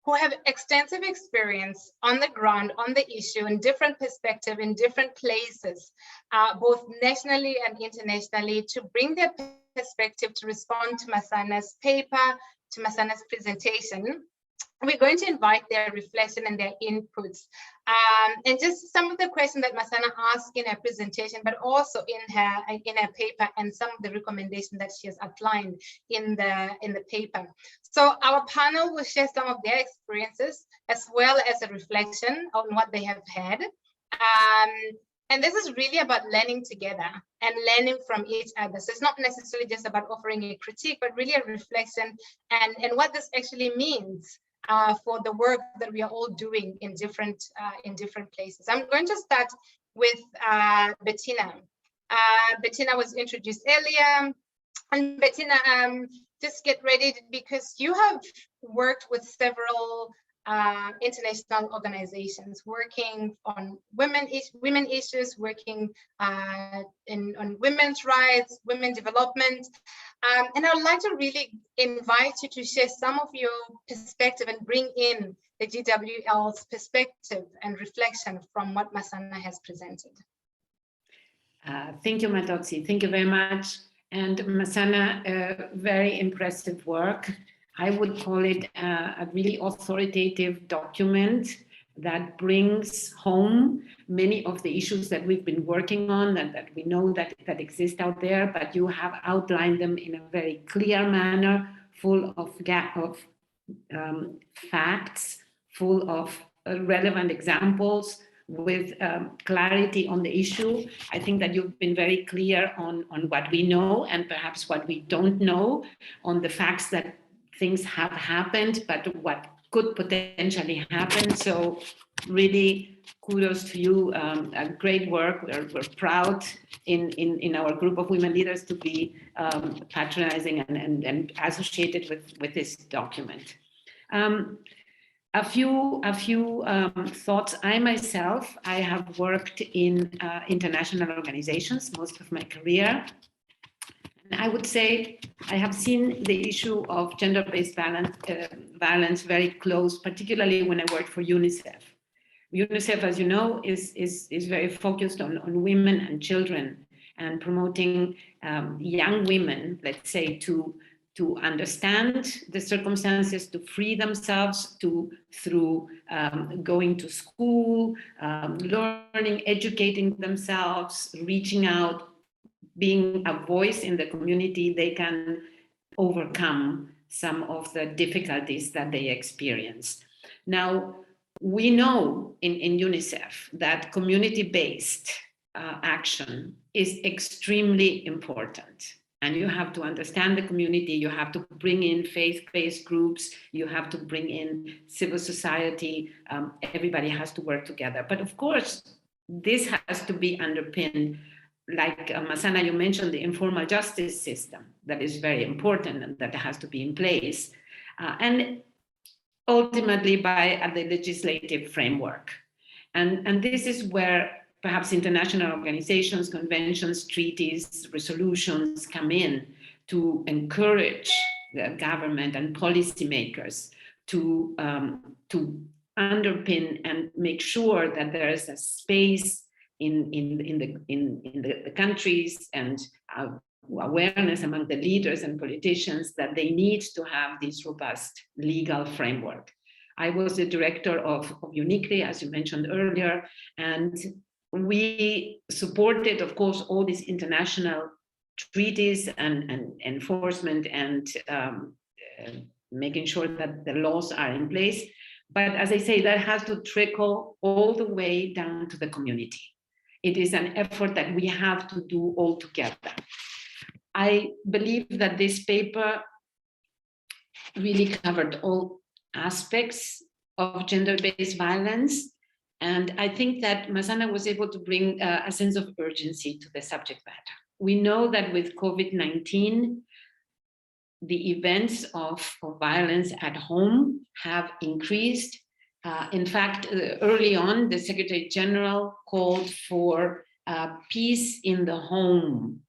who have extensive experience on the ground, on the issue, in different perspectives, in different places, both nationally and internationally, to bring their perspective to respond to Masana's paper, to Masana's presentation. We're going to invite their reflection and their inputs, and just some of the questions that Masana asked in her presentation, but also in her paper, and some of the recommendations that she has outlined in the paper. So our panel will share some of their experiences as well as a reflection on what they have had. And this is really about learning together and learning from each other. So it's not necessarily just about offering a critique, but really a reflection and what this actually means for the work that we are all doing in different places. I'm going to start with Bettina. Bettina was introduced earlier, and Bettina, just get ready, because you have worked with several international organizations working on women issues, working on women's rights, women development. And I would like to really invite you to share some of your perspective and bring in the GWL's perspective and reflection from what Masana has presented. Thank you, Matotsi. Thank you very much. And Masana, very impressive work. I would call it a really authoritative document that brings home many of the issues that we've been working on and that we know that exist out there, but you have outlined them in a very clear manner, full of facts, full of relevant examples, with clarity on the issue. I think that you've been very clear on what we know and perhaps what we don't know, on the facts that things have happened, but what could potentially happen. So really kudos to you, great work. We're proud in our group of women leaders to be patronizing and associated with this document. A few thoughts. I have worked in international organizations most of my career. And I would say I have seen the issue of gender-based violence very close, particularly when I worked for UNICEF. UNICEF, as you know, is very focused on women and children and promoting young women, let's say, to understand the circumstances, to free themselves, through going to school, learning, educating themselves, reaching out, being a voice in the community. They can overcome some of the difficulties that they experience. Now, we know in UNICEF that community-based action is extremely important. And you have to understand the community, you have to bring in faith-based groups, you have to bring in civil society, everybody has to work together. But of course, this has to be underpinned, like Masana, you mentioned the informal justice system, that is very important and that has to be in place. And ultimately by the legislative framework. And this is where perhaps international organizations, conventions, treaties, resolutions come in to encourage the government and policymakers to underpin and make sure that there is a space in the countries and awareness among the leaders and politicians that they need to have this robust legal framework. I was the director of UNICRI, as you mentioned earlier, and we supported, of course, all these international treaties and enforcement and making sure that the laws are in place. But as I say, that has to trickle all the way down to the community. It is an effort that we have to do all together. I believe that this paper really covered all aspects of gender-based violence. And I think that Masana was able to bring a sense of urgency to the subject matter. We know that with COVID-19, the events of violence at home have increased. In fact, early on, the Secretary General called for peace in the home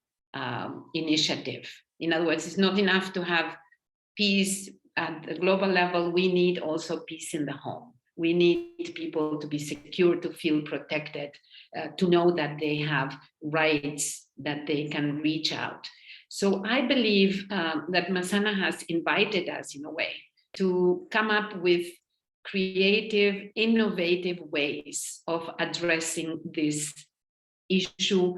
initiative. In other words, it's not enough to have peace at the global level, we need also peace in the home. We need people to be secure, to feel protected, to know that they have rights, that they can reach out. So I believe that Masana has invited us in a way to come up with creative, innovative ways of addressing this issue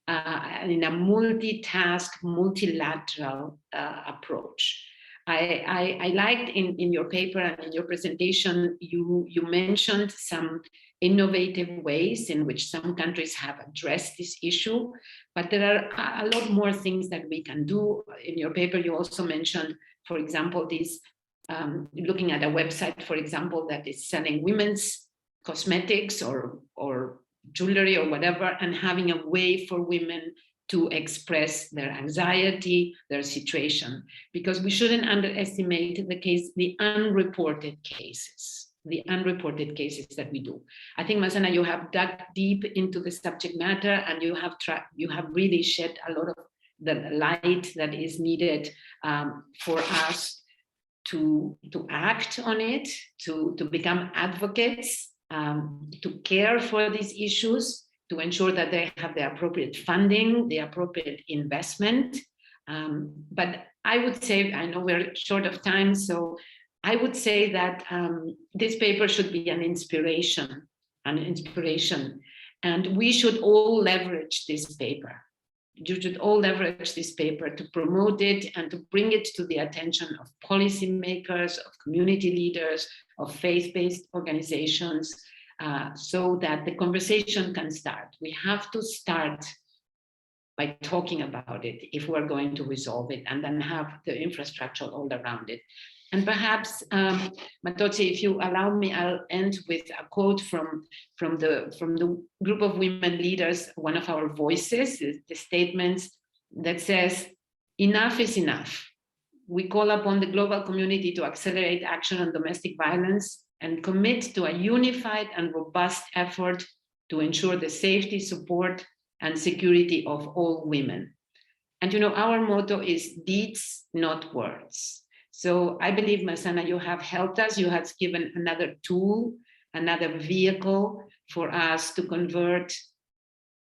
in a multitask, multilateral approach. I liked in your paper and in your presentation, you mentioned some innovative ways in which some countries have addressed this issue, but there are a lot more things that we can do. In your paper, you also mentioned, for example, this looking at a website, for example, that is selling women's cosmetics or jewelry or whatever, and having a way for women to express their anxiety, their situation, because we shouldn't underestimate the unreported cases that we do. I think, Masana, you have dug deep into the subject matter, and you have really shed a lot of the light that is needed for us to act on it, to become advocates, to care for these issues, to ensure that they have the appropriate funding, the appropriate investment. But I would say, I know we're short of time, so I would say that this paper should be an inspiration, and we should all leverage this paper. You should all leverage this paper to promote it and to bring it to the attention of policymakers, of community leaders, of faith-based organizations, so that the conversation can start. We have to start by talking about it if we're going to resolve it, and then have the infrastructure all around it. And perhaps, Matotsi, if you allow me, I'll end with a quote from the group of women leaders, one of our voices, the statements that says, "Enough is enough. We call upon the global community to accelerate action on domestic violence and commit to a unified and robust effort to ensure the safety, support, and security of all women." And our motto is deeds, not words. So I believe, Masana, you have helped us. You have given another tool, another vehicle for us to convert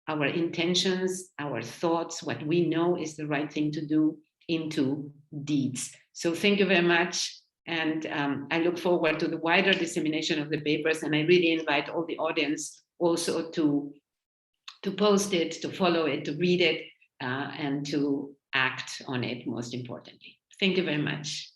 our intentions, our thoughts, what we know is the right thing to do, into deeds. So thank you very much. And I look forward to the wider dissemination of the papers. And I really invite all the audience also to post it, to follow it, to read it, and to act on it, most importantly. Thank you very much.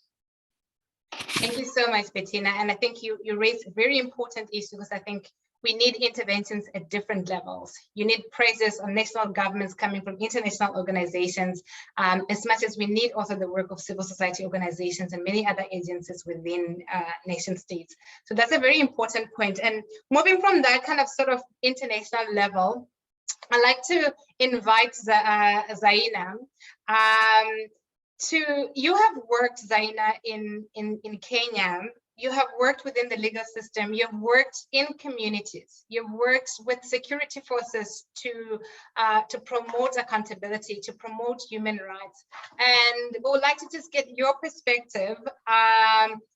Thank you so much, Bettina. And I think you raised a very important issue, because I think we need interventions at different levels. You need pressures on national governments coming from international organizations, as much as we need also the work of civil society organizations and many other agencies within nation states. So that's a very important point. And moving from that kind of sort of international level, I'd like to invite Zaina. You have worked, Zaina, in Kenya. you have worked within the legal system, you've worked in communities, you've worked with security forces to promote accountability, to promote human rights. And we would like to just get your perspective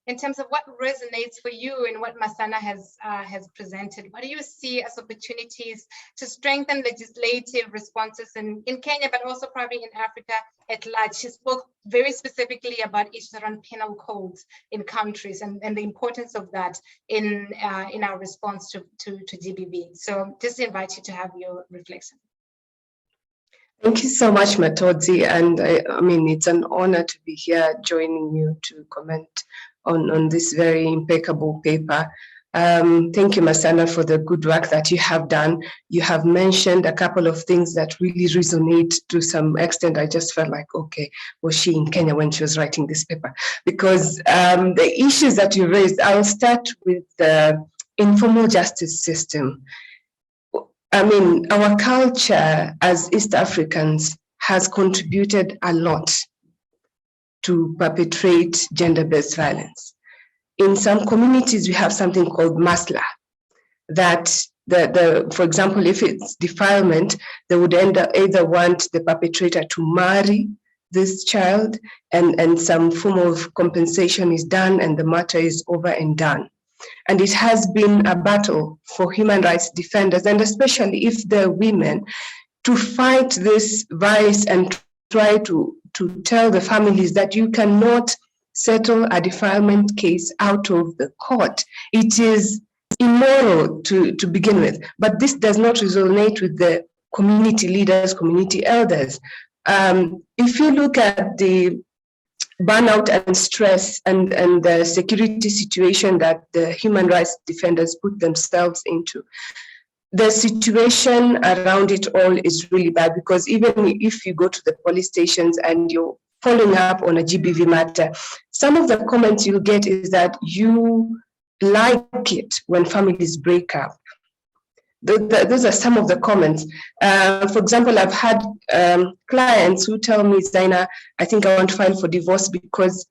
in terms of what resonates for you in what Masana has presented. What do you see as opportunities to strengthen legislative responses in Kenya, but also probably in Africa at large? She spoke very specifically about issues around penal codes in countries and the importance of that in our response to GBV. So just invite you to have your reflection. Thank you so much, Matodzi. And I mean, it's an honor to be here joining you to comment on this very impeccable paper. Thank you, Masana, for the good work that you have done. You have mentioned a couple of things that really resonate to some extent. I just felt like, okay, was she in Kenya when she was writing this paper? Because the issues that you raised, I'll start with the informal justice system. I mean, our culture as East Africans has contributed a lot to perpetrate gender-based violence. In some communities, we have something called masla, that for example, if it's defilement, they would either want the perpetrator to marry this child and some form of compensation is done and the matter is over and done. And it has been a battle for human rights defenders, and especially if they're women, to fight this vice and try to tell the families that you cannot settle a defilement case out of the court. It is immoral to begin with, but this does not resonate with the community leaders, community elders. If you look at the burnout and stress and the security situation that the human rights defenders put themselves into, the situation around it all is really bad, because even if you go to the police stations and you're following up on a GBV matter, some of the comments you'll get is that you like it when families break up. Those are some of the comments. For example, I've had clients who tell me, Zaina, I think I want to file for divorce because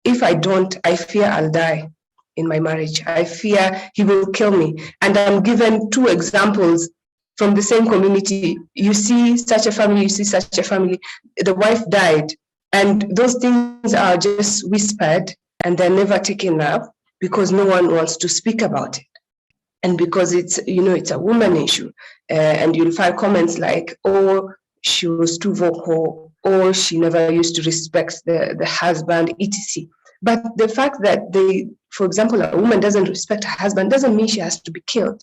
if I don't, I fear I'll die in my marriage. I fear he will kill me. And I'm given two examples from the same community. You see such a family, you see such a family. The wife died, and those things are just whispered and they're never taken up because no one wants to speak about it. And because it's, it's a woman issue, and you'll find comments like, oh, she was too vocal, or she never used to respect the husband, etc. But the fact that for example, a woman doesn't respect her husband doesn't mean she has to be killed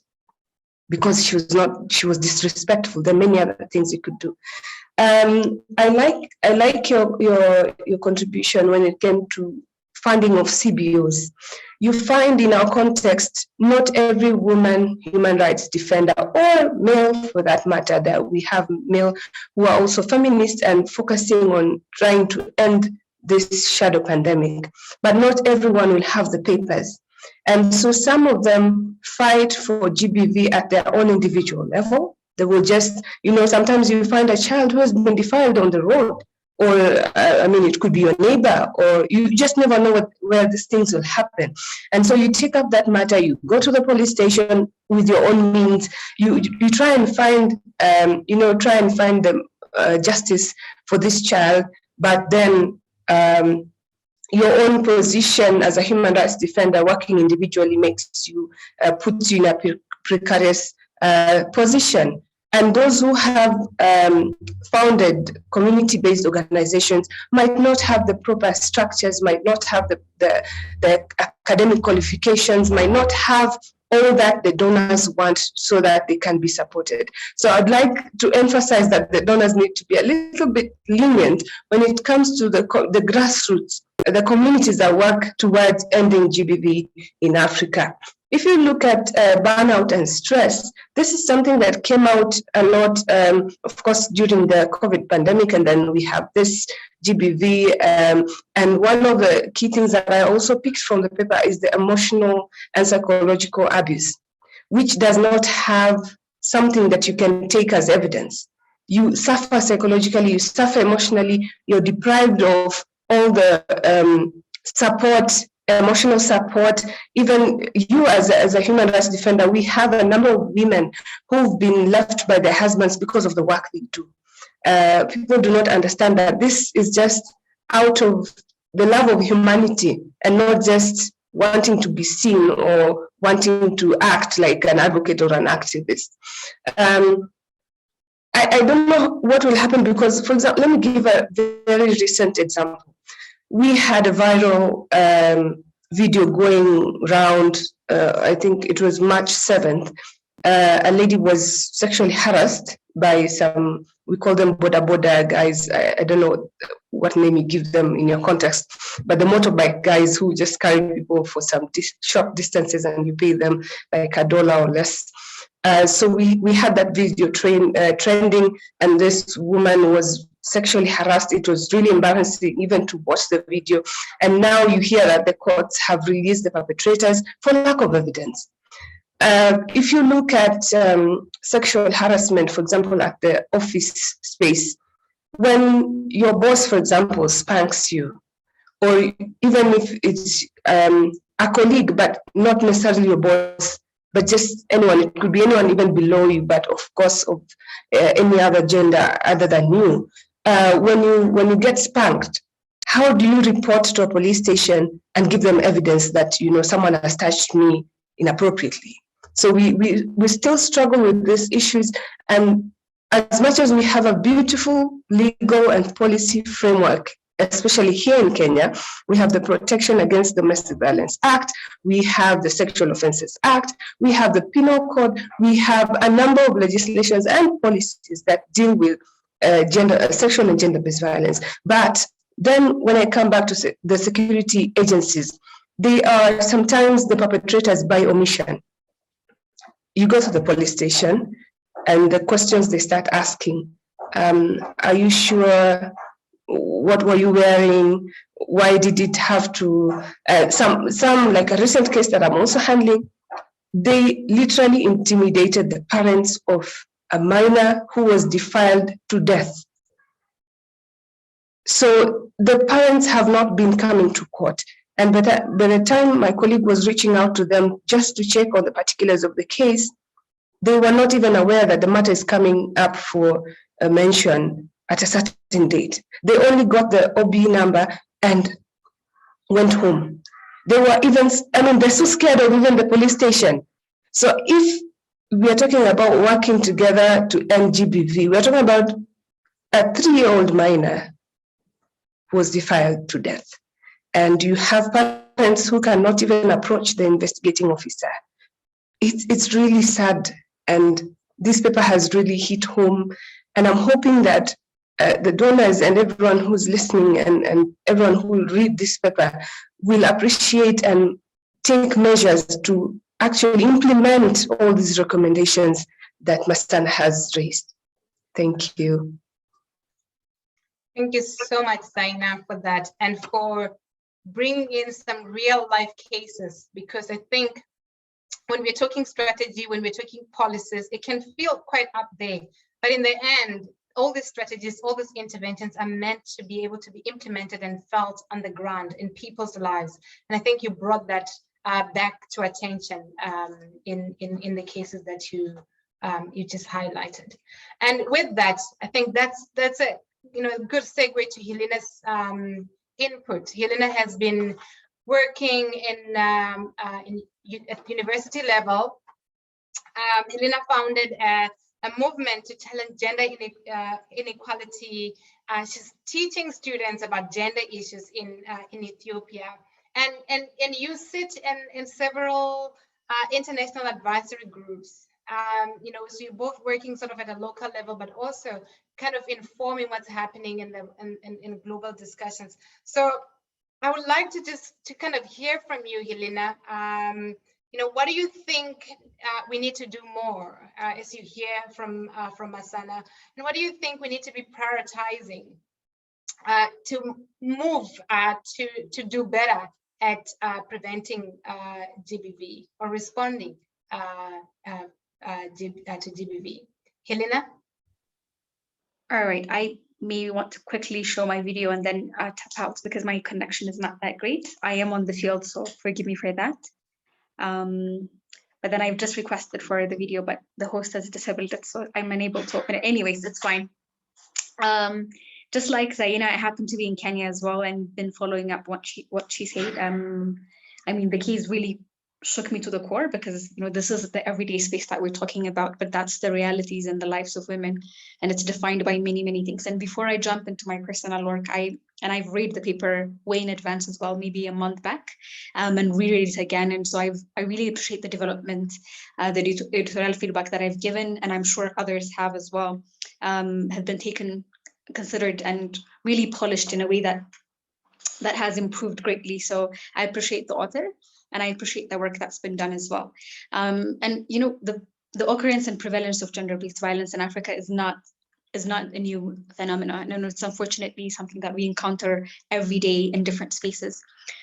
because she was disrespectful. There are many other things you could do. I like your contribution when it came to funding of CBOs. You find in our context, not every woman human rights defender, or male for that matter, that we have male who are also feminists and focusing on trying to end this shadow pandemic, but not everyone will have the papers. And so some of them fight for GBV at their own individual level. They will just, sometimes you find a child who has been defiled on the road, or it could be your neighbor, or you just never know where these things will happen. And so you take up that matter, you go to the police station with your own means, you try and find, the justice for this child, but then your own position as a human rights defender working individually makes you, puts you in a precarious position. And those who have founded community-based organizations might not have the proper structures, might not have the academic qualifications, might not have all that the donors want so that they can be supported. So I'd like to emphasize that the donors need to be a little bit lenient when it comes to the grassroots, the communities that work towards ending GBV in Africa. If you look at burnout and stress, this is something that came out a lot, of course, during the COVID pandemic, and then we have this GBV. And one of the key things that I also picked from the paper is the emotional and psychological abuse, which does not have something that you can take as evidence. You suffer psychologically, you suffer emotionally, you're deprived of all the support emotional support. Even you as a human rights defender, we have a number of women who've been left by their husbands because of the work they do. People do not understand that this is just out of the love of humanity and not just wanting to be seen or wanting to act like an advocate or an activist. I don't know what will happen because, for example, let me give a very recent example. We had a viral video going around, I think it was March 7th. A lady was sexually harassed by some, we call them boda boda guys. I don't know what name you give them in your context, but the motorbike guys who just carry people for some short distances and you pay them like $1 or less. So we had that video trending, and this woman was sexually harassed. It was really embarrassing even to watch the video. And now you hear that the courts have released the perpetrators for lack of evidence. If you look at sexual harassment, for example, at the office space, when your boss, for example, spanks you, or even if it's a colleague, but not necessarily your boss, but just anyone, it could be anyone even below you, but of course of any other gender other than you. When you get spanked, how do you report to a police station and give them evidence that someone has touched me inappropriately? So we still struggle with these issues, and as much as we have a beautiful legal and policy framework, especially here in Kenya, we have the Protection Against Domestic Violence Act, we have the Sexual Offences Act, we have the Penal Code, we have a number of legislations and policies that deal with sexual and gender-based violence. But then when I come back to the security agencies, they are sometimes the perpetrators by omission. You go to the police station and the questions they start asking, are you sure? What were you wearing? Why did it have to, some like a recent case that I'm also handling, they literally intimidated the parents of a minor who was defiled to death. So the parents have not been coming to court. And by the time my colleague was reaching out to them just to check on the particulars of the case, they were not even aware that the matter is coming up for a mention at a certain date. They only got the OB number and went home. They were even, they're so scared of even the police station. So if we are talking about working together to end GBV, we're talking about a 3-year-old minor who was defiled to death. And you have parents who cannot even approach the investigating officer. It's really sad. And this paper has really hit home. And I'm hoping that the donors and everyone who's listening and everyone who will read this paper will appreciate and take measures to actually implement all these recommendations that Masana has raised. Thank you. Thank you so much, Zaina, for that and for bringing in some real life cases, because I think when we're talking strategy, when we're talking policies, it can feel quite up there. But in the end, all these strategies, all these interventions are meant to be able to be implemented and felt on the ground in people's lives. And I think you brought that back to attention in the cases that you just highlighted. And with that, I think that's a good segue to Helena's input. Helena has been working at university level. Helena founded a movement to challenge gender inequality. She's teaching students about gender issues in Ethiopia. And you sit in several international advisory groups. So you're both working sort of at a local level, but also kind of informing what's happening in global discussions. So I would like to kind of hear from you, Helena. What do you think we need to do more as you hear from Masana? And what do you think we need to be prioritizing to move to do better at preventing GBV or responding to GBV? Helena? All right, I may want to quickly show my video and then tap out because my connection is not that great. I am on the field, so forgive me for that. But then I've just requested for the video, but the host has disabled it, so I'm unable to open it. Anyways, it's fine. Just like Zaina, I happen to be in Kenya as well and been following up what she said. I mean, the case really shook me to the core because, you know, this is the everyday space that we're talking about, but that's the realities and the lives of women, and it's defined by many, many things. And before I jump into my personal work, I've read the paper way in advance as well, maybe a month back, and reread it again. And so I really appreciate the development, the editorial feedback that I've given, and I'm sure others have as well, have been considered and really polished in a way that has improved greatly. So I appreciate the author and I appreciate the work that's been done as well. And you know, the occurrence and prevalence of gender-based violence in Africa is not a new phenomenon, and it's unfortunately something that we encounter every day in different spaces.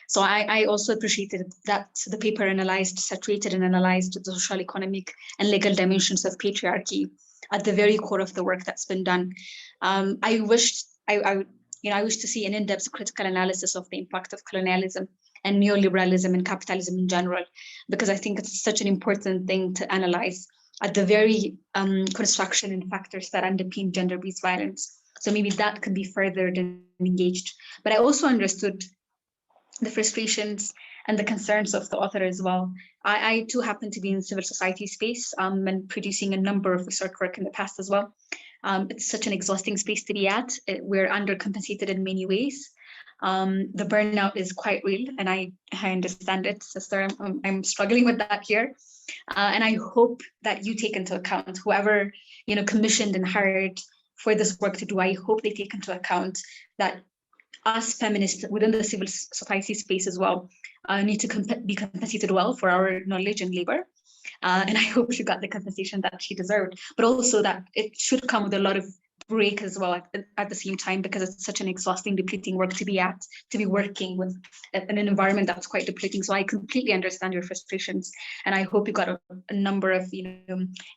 So I also appreciated that the paper saturated and analyzed the social, economic, and legal dimensions of patriarchy at the very core of the work that's been done. I wish to see an in-depth critical analysis of the impact of colonialism and neoliberalism and capitalism in general, because I think it's such an important thing to analyze at the very construction and factors that underpin gender-based violence. So maybe that could be furthered and engaged. But I also understood the frustrations and the concerns of the author as well. I too happen to be in civil society space and producing a number of research work in the past as well. It's such an exhausting space to be at. We're undercompensated in many ways. The burnout is quite real, and I understand it, sister. I'm struggling with that here. And I hope that you take into account, whoever, you know, commissioned and hired for this work to do, I hope they take into account that us feminists within the civil society space as well need to be compensated well for our knowledge and labor. And I hope she got the compensation that she deserved, but also that it should come with a lot of break as well at the same time, because it's such an exhausting, depleting work to be working with in an environment that's quite depleting. So I completely understand your frustrations, and I hope you got a number of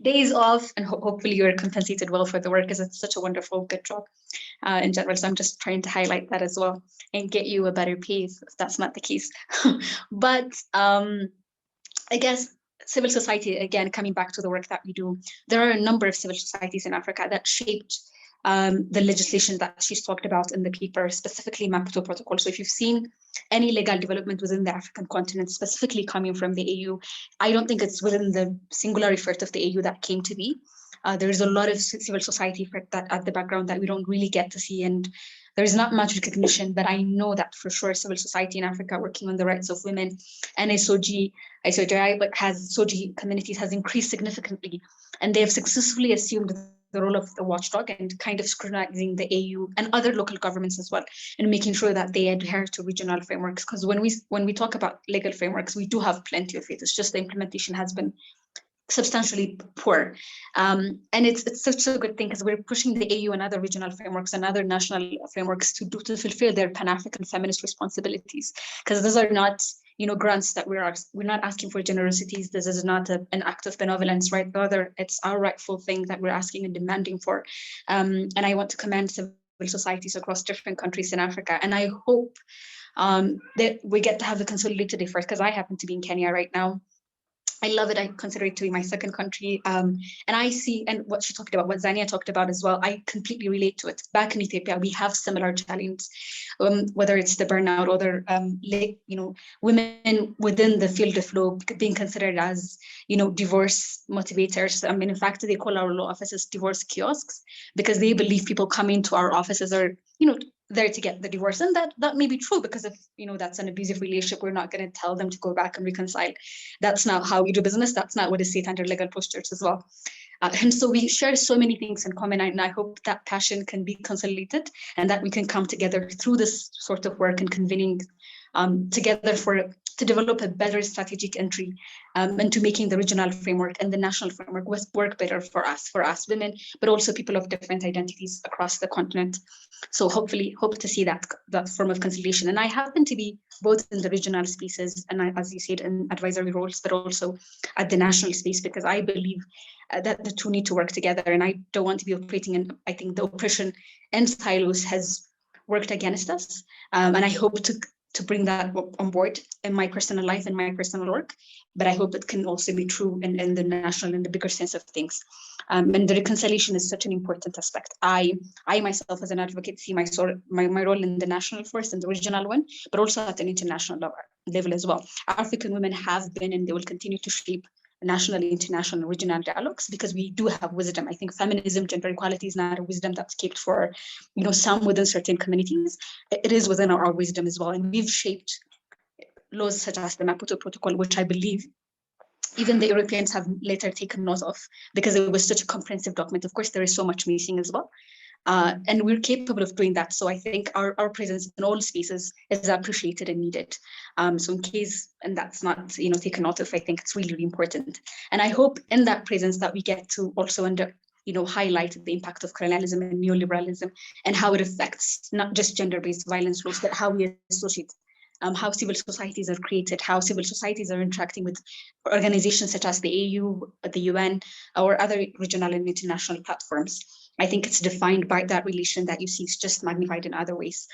days off, and hopefully you're compensated well for the work, because it's such a wonderful, good job in general. So I'm just trying to highlight that as well and get you a better pay if that's not the case. But I guess civil society, again, coming back to the work that we do, there are a number of civil societies in Africa that shaped the legislation that she's talked about in the paper, specifically Maputo Protocol. So if you've seen any legal development within the African continent, specifically coming from the AU, I don't think it's within the singular effort of the AU that came to be. There is a lot of civil society effort that at the background that we don't really get to see, and there is not much recognition, but I know that for sure civil society in Africa working on the rights of women and SOGI communities has increased significantly, and they have successfully assumed the role of the watchdog and kind of scrutinizing the AU and other local governments as well, and making sure that they adhere to regional frameworks. Because when we talk about legal frameworks, we do have plenty of it. It's just the implementation has been substantially poor. And it's such a good thing, because we're pushing the AU and other regional frameworks and other national frameworks to fulfill their Pan-African feminist responsibilities, because those are not grants that we're not asking for generosities. This is not an act of benevolence, right? Rather, it's our rightful thing that we're asking and demanding for. And I want to commend civil societies across different countries in Africa. And I hope that we get to have the consolidated effort, because I happen to be in Kenya right now. I love it. I consider it to be my second country. And I see, and what she talked about, what Zania talked about as well, I completely relate to it. Back in Ethiopia, we have similar challenges, whether it's the burnout or the, women within the field of law being considered as, divorce motivators. I mean, in fact, they call our law offices divorce kiosks, because they believe people coming to our offices are, there to get the divorce. And that may be true, because if that's an abusive relationship, we're not going to tell them to go back and reconcile. That's not how we do business. That's not what is said under legal postures as well. And so we share so many things in common, and I hope that passion can be consolidated and that we can come together through this sort of work and convening together for to develop a better strategic entry into making the regional framework and the national framework work better for us women, but also people of different identities across the continent. So hopefully hope to see that form of conciliation. And I happen to be both in the regional spaces and as you said, in advisory roles, but also at the national space, because I believe that the two need to work together. And I don't want to be operating in, I think the oppression and silos has worked against us. And I hope to bring that on board in my personal life and my personal work, but I hope it can also be true in the national, in the bigger sense of things. And the reconciliation is such an important aspect. I myself as an advocate see my role in the national first and the regional one, but also at an international level as well. African women have been and they will continue to shape national, international, and regional dialogues because we do have wisdom. I think feminism, gender equality is not a wisdom that's kept for, some within certain communities. It is within our wisdom as well. And we've shaped laws such as the Maputo Protocol, which I believe even the Europeans have later taken note of because it was such a comprehensive document. Of course, there is so much missing as well. And we're capable of doing that. So I think our presence in all spaces is appreciated and needed. So in case, and that's not, taken note of, I think it's really, really important. And I hope in that presence that we get to also highlight the impact of colonialism and neoliberalism and how it affects not just gender-based violence laws, but how we associate how civil societies are created, how civil societies are interacting with organizations such as the AU, the UN, or other regional and international platforms. I think it's defined by that relation that you see, it's just magnified in other ways.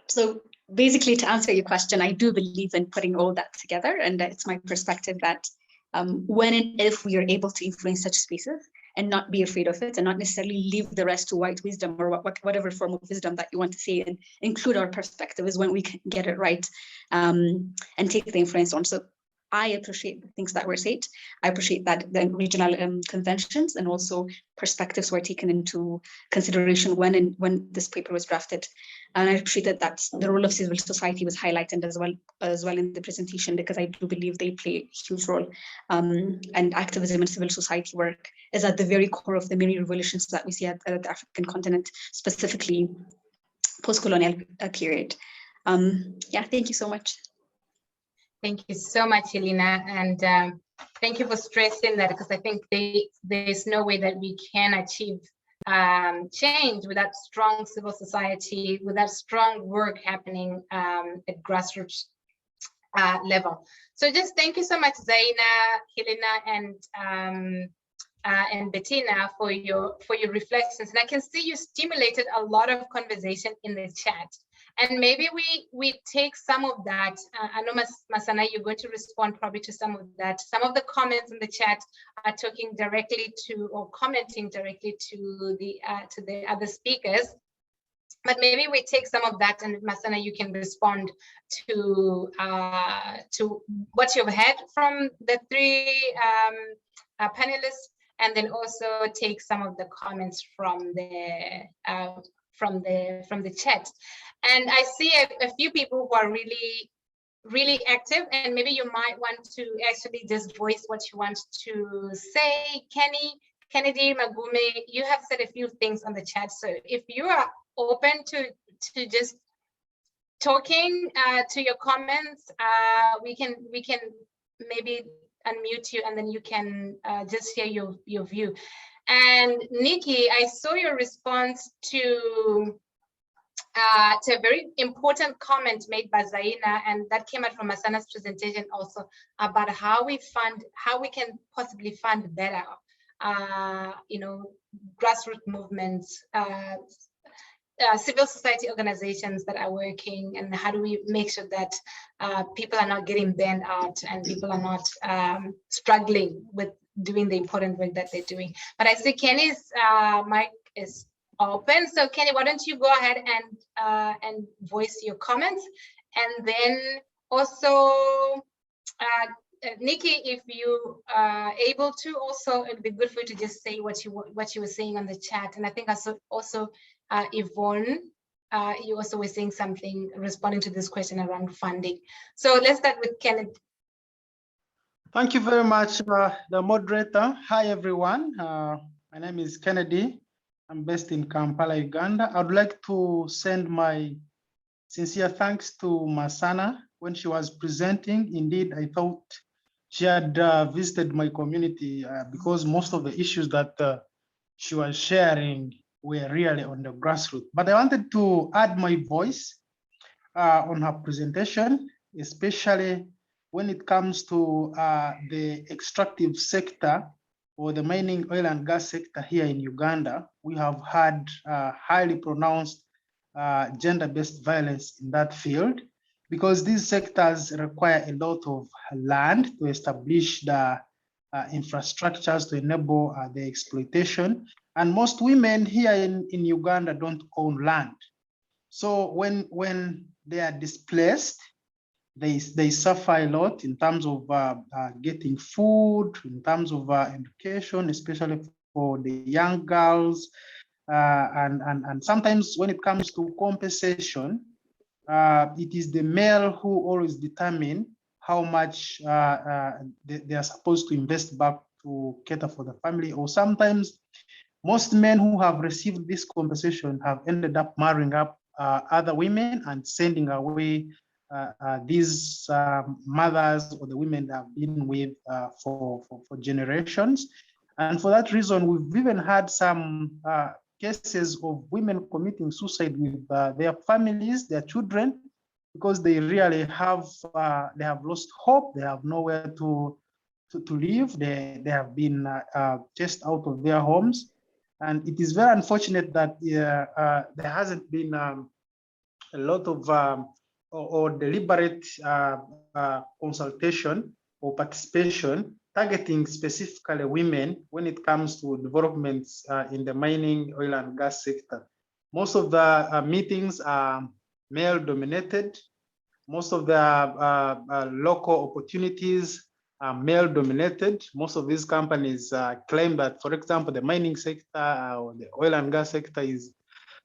So basically, to answer your question, I do believe in putting all that together, and it's my perspective that when and if we are able to influence such spaces and not be afraid of it and not necessarily leave the rest to white wisdom or whatever form of wisdom that you want to say and include our perspective is when we can get it right and take the influence on. So I appreciate the things that were said. I appreciate that the regional conventions and also perspectives were taken into consideration when this paper was drafted. And I appreciate that the role of civil society was highlighted as well in the presentation, because I do believe they play a huge role. And activism and civil society work is at the very core of the many revolutions that we see at the African continent, specifically post-colonial period. Yeah, thank you so much. Thank you so much, Helena, and thank you for stressing that, because I think there's no way that we can achieve change without strong civil society, without strong work happening at grassroots level. So just thank you so much, Zaina, Helena, and Bettina for your reflections. And I can see you stimulated a lot of conversation in the chat. And maybe we take some of that. I know, Masana, you're going to respond probably to some of that. Some of the comments in the chat are talking directly to or commenting directly to the other speakers. But maybe we take some of that, and Masana, you can respond to what you've heard from the three panelists, and then also take some of the comments from the chat. And I see a few people who are really, really active, and maybe you might want to actually just voice what you want to say. Kennedy Magume, you have said a few things on the chat. So if you are open to just talking to your comments, we can maybe unmute you, and then you can just share your view. And Nikki, I saw your response to a very important comment made by Zaina, and that came out from Masana's presentation also, about how we can possibly fund better, grassroots movements, civil society organizations that are working, and how do we make sure that people are not getting burned out and people are not struggling with doing the important work that they're doing. But I see Kenny's mic is open. So Kenny, why don't you go ahead and voice your comments, and then also Nikki, if you are able to, also it'd be good for you to just say what you were saying on the chat. And I think also Yvonne, you also were saying something responding to this question around funding. So let's start with Kennedy. Thank you very much, the moderator. Hi, everyone. My name is Kennedy. I'm based in Kampala, Uganda. I'd like to send my sincere thanks to Masana when she was presenting, indeed, I thought she had visited my community because most of the issues that she was sharing were really on the grassroots. But I wanted to add my voice on her presentation, especially when it comes to the extractive sector or the mining, oil and gas sector here in Uganda. We have had highly pronounced gender-based violence in that field, because these sectors require a lot of land to establish the infrastructures to enable the exploitation. And most women here in Uganda don't own land. So when they are displaced, they suffer a lot in terms of getting food, in terms of education, especially for the young girls. And sometimes when it comes to compensation, it is the male who always determine how much they are supposed to invest back to cater for the family. Or sometimes most men who have received this compensation have ended up marrying up other women and sending away these mothers or the women that have been with for generations. And for that reason, we've even had some cases of women committing suicide with their families, their children, because they really have lost hope. They have nowhere to live. They have been chased out of their homes. And it is very unfortunate that there hasn't been a lot of or deliberate consultation or participation targeting specifically women when it comes to developments in the mining, oil and gas sector. Most of the meetings are male dominated. Most of the local opportunities are male dominated. Most of these companies claim that, for example, the mining sector or the oil and gas sector is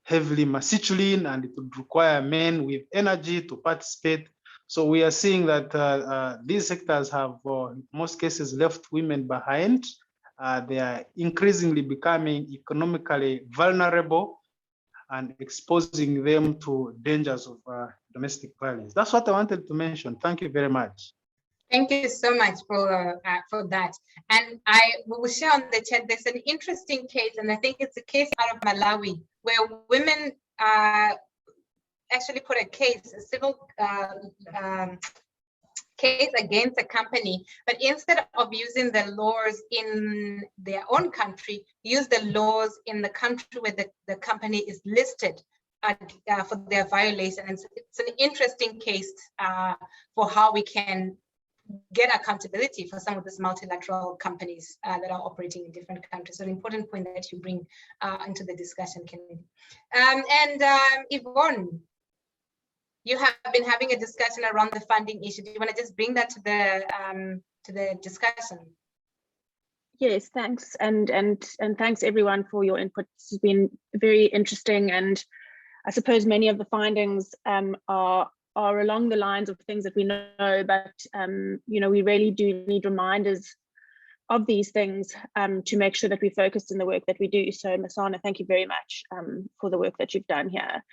heavily masculine and it would require men with energy to participate. So we are seeing that these sectors have, in most cases, left women behind. They are increasingly becoming economically vulnerable and exposing them to dangers of domestic violence. That's what I wanted to mention. Thank you very much. Thank you so much for that. And I will share on the chat, there's an interesting case, and I think it's a case out of Malawi, where women actually put a case, a civil case against a company, but instead of using the laws in their own country, use the laws in the country where the company is listed for their violation. And it's an interesting case for how we can get accountability for some of these multilateral companies that are operating in different countries. So an important point that you bring into the discussion, Kennedy. Yvonne, you have been having a discussion around the funding issue. Do you want to just bring that to the discussion? Yes, thanks, and thanks everyone for your input. This has been very interesting, and I suppose many of the findings are along the lines of things that we know, but you know, we really do need reminders of these things to make sure that we focus in the work that we do. So Masana, thank you very much for the work that you've done here.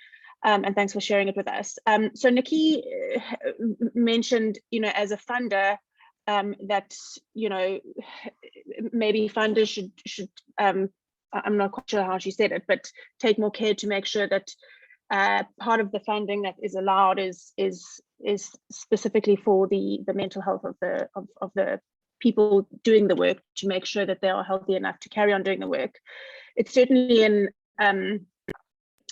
And thanks for sharing it with us. So Nikki mentioned, you know, as a funder, that, you know, maybe funders should I'm not quite sure how she said it, but take more care to make sure that part of the funding that is allowed is specifically for the mental health of the people doing the work, to make sure that they are healthy enough to carry on doing the work. It's certainly an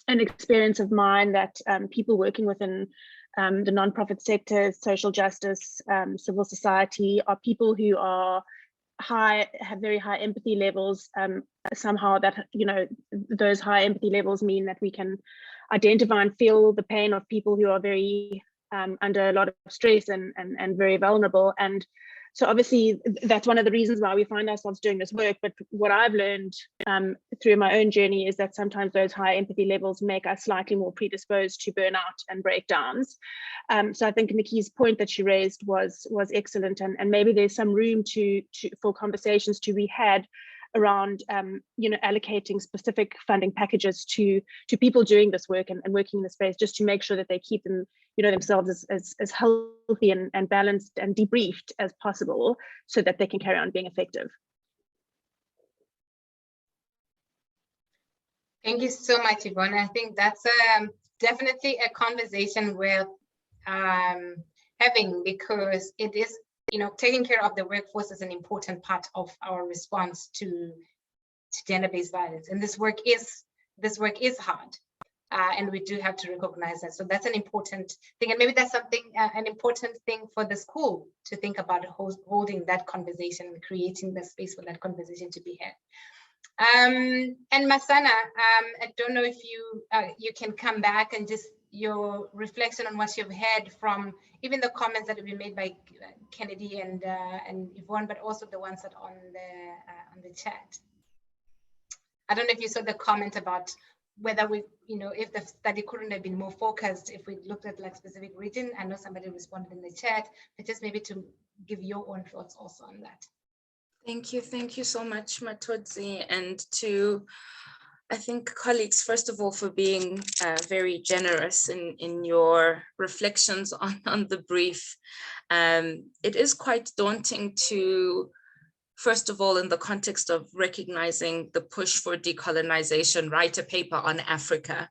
experience of mine that people working within the nonprofit sector, social justice, civil society, are people who are have very high empathy levels. Somehow that, you know, those high empathy levels mean that we can identify and feel the pain of people who are very under a lot of stress and very vulnerable. And so obviously that's one of the reasons why we find ourselves doing this work. But what I've learned through my own journey is that sometimes those high empathy levels make us slightly more predisposed to burnout and breakdowns. So I think Nikki's point that she raised was excellent, and maybe there's some room for conversations to be had around allocating specific funding packages to people doing this work and working in the space, just to make sure that they keep them themselves as healthy and balanced and debriefed as possible, so that they can carry on being effective. Thank you so much, Yvonne. I think that's definitely a conversation worth having, because it is, taking care of the workforce is an important part of our response to gender-based violence. And this work is hard, and we do have to recognize that. So that's an important thing, and maybe that's something an important thing for the school to think about, holding that conversation and creating the space for that conversation to be had. And Masana, I don't know if you can come back and just your reflection on what you've heard from even the comments that have been made by Kennedy and Yvonne, but also the ones that on the chat. I don't know if you saw the comment about whether we, if the study couldn't have been more focused, if we looked at like specific region. I know somebody responded in the chat, but just maybe to give your own thoughts also on that. Thank you so much, Matodzi, and to, I think, colleagues, first of all, for being very generous in your reflections on the brief. It is quite daunting to, first of all, in the context of recognizing the push for decolonization, write a paper on Africa,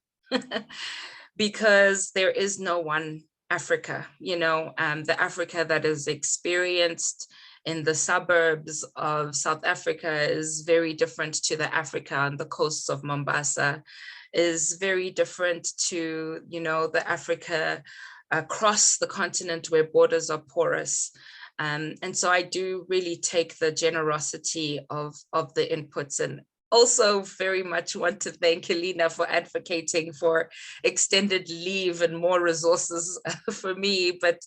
because there is no one Africa, the Africa that is experienced in the suburbs of South Africa is very different to the Africa on the coasts of Mombasa, is very different to, the Africa across the continent where borders are porous. And so I do really take the generosity of the inputs, and also very much want to thank Helena for advocating for extended leave and more resources for me. But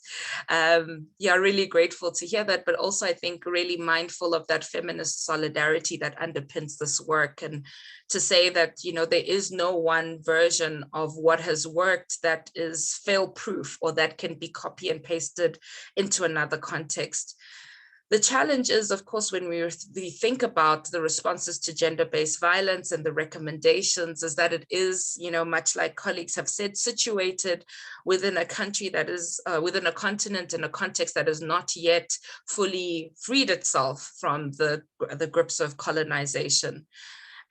yeah, really grateful to hear that, but also I think really mindful of that feminist solidarity that underpins this work, and to say that, there is no one version of what has worked that is fail-proof or that can be copy and pasted into another context. The challenge is, of course, when we think about the responses to gender-based violence and the recommendations, is that it is, much like colleagues have said, situated within a country that is, within a continent in a context that has not yet fully freed itself from the grips of colonization.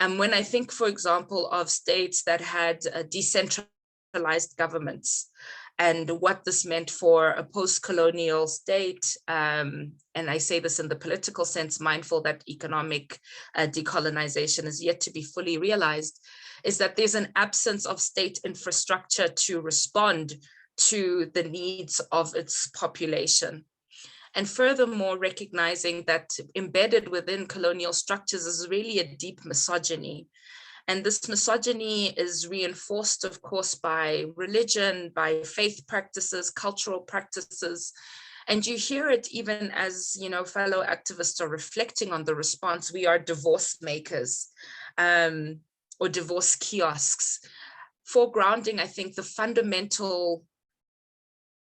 And when I think, for example, of states that had decentralized governments, and what this meant for a post-colonial state, and I say this in the political sense, mindful that economic decolonization is yet to be fully realized, is that there's an absence of state infrastructure to respond to the needs of its population. And furthermore, recognizing that embedded within colonial structures is really a deep misogyny. And this misogyny is reinforced, of course, by religion, by faith practices, cultural practices. And you hear it even as, fellow activists are reflecting on the response. We are divorce makers or divorce kiosks. Foregrounding, I think, the fundamental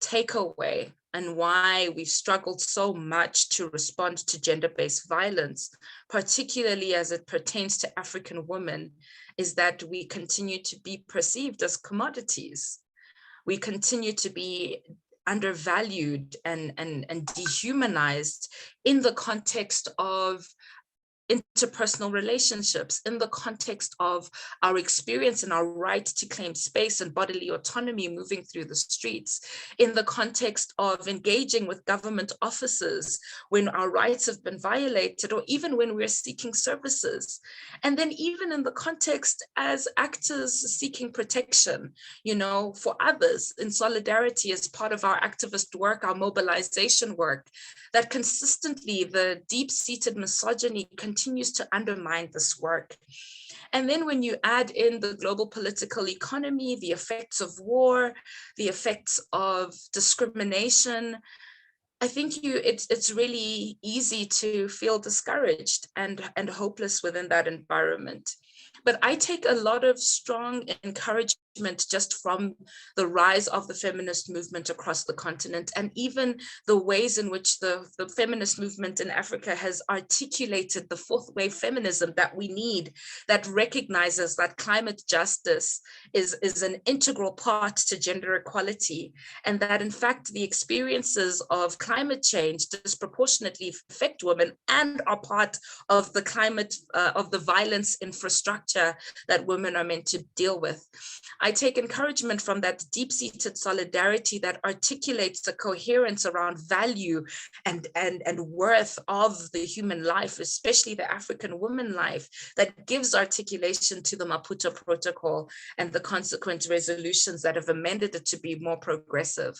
takeaway and why we've struggled so much to respond to gender-based violence, particularly as it pertains to African women, is that we continue to be perceived as commodities. We continue to be undervalued and dehumanized in the context of interpersonal relationships, in the context of our experience and our right to claim space and bodily autonomy moving through the streets, in the context of engaging with government officers when our rights have been violated, or even when we're seeking services. And then even in the context as actors seeking protection, for others in solidarity as part of our activist work, our mobilization work, that consistently the deep-seated misogyny continues to undermine this work. And then when you add in the global political economy, the effects of war, the effects of discrimination, I think it's really easy to feel discouraged and hopeless within that environment. But I take a lot of strong encouragement just from the rise of the feminist movement across the continent, and even the ways in which the feminist movement in Africa has articulated the fourth wave feminism that we need, that recognizes that climate justice is an integral part to gender equality, and that in fact the experiences of climate change disproportionately affect women and are part of the climate, of the violence infrastructure that women are meant to deal with. I take encouragement from that deep-seated solidarity that articulates a coherence around value and worth of the human life, especially the African woman life, that gives articulation to the Maputo Protocol and the consequent resolutions that have amended it to be more progressive.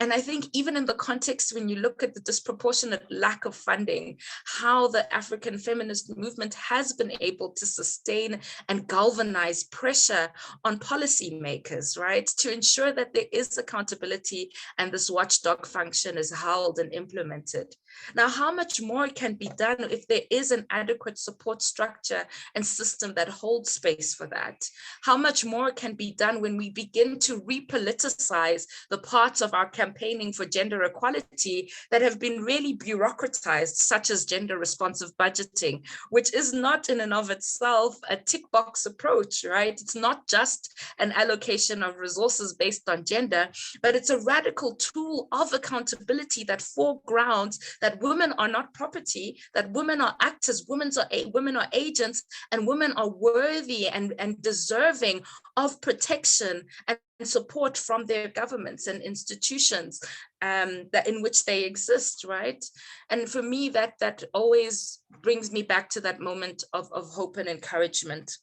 And I think even in the context, when you look at the disproportionate lack of funding, how the African feminist movement has been able to sustain and galvanize pressure on policymakers, right, to ensure that there is accountability and this watchdog function is held and implemented. Now, how much more can be done if there is an adequate support structure and system that holds space for that? How much more can be done when we begin to repoliticize the parts of our campaigning for gender equality that have been really bureaucratized, such as gender responsive budgeting, which is not in and of itself a tick box approach, right? It's not just an allocation of resources based on gender, but it's a radical tool of accountability that foregrounds that women are not property, that women are actors, women are agents, and women are worthy and deserving of protection and support from their governments and institutions that in which they exist, right? And for me, that always brings me back to that moment of hope and encouragement.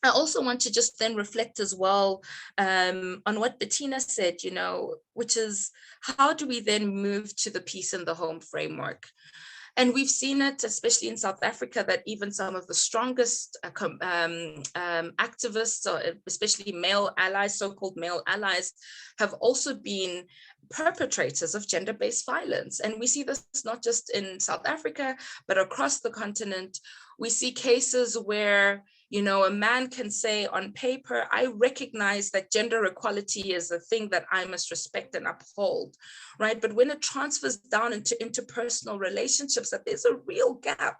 I also want to just then reflect as well on what Bettina said, you know, which is how do we then move to the peace in the home framework? And we've seen it, especially in South Africa, that even some of the strongest activists, or especially male allies, so-called male allies, have also been perpetrators of gender-based violence. And we see this not just in South Africa, but across the continent. We see cases where, you know, a man can say on paper, I recognize that gender equality is a thing that I must respect and uphold, right? But when it transfers down into interpersonal relationships, that there's a real gap.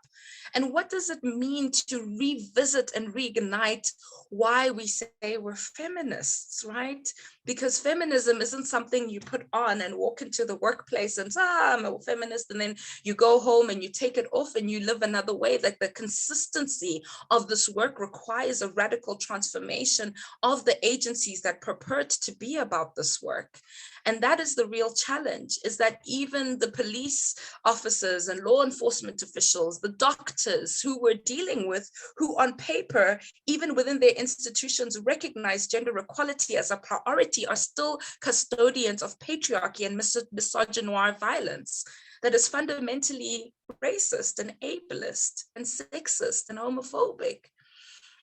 And what does it mean to revisit and reignite why we say we're feminists, right? Because feminism isn't something you put on and walk into the workplace and say, I'm a feminist, and then you go home and you take it off and you live another way. Like the consistency of this work requires a radical transformation of the agencies that purport to be about this work. And that is the real challenge, is that even the police officers and law enforcement officials, the doctors who we're dealing with, who on paper, even within their institutions, recognize gender equality as a priority, are still custodians of patriarchy and misogynoir violence that is fundamentally racist and ableist and sexist and homophobic.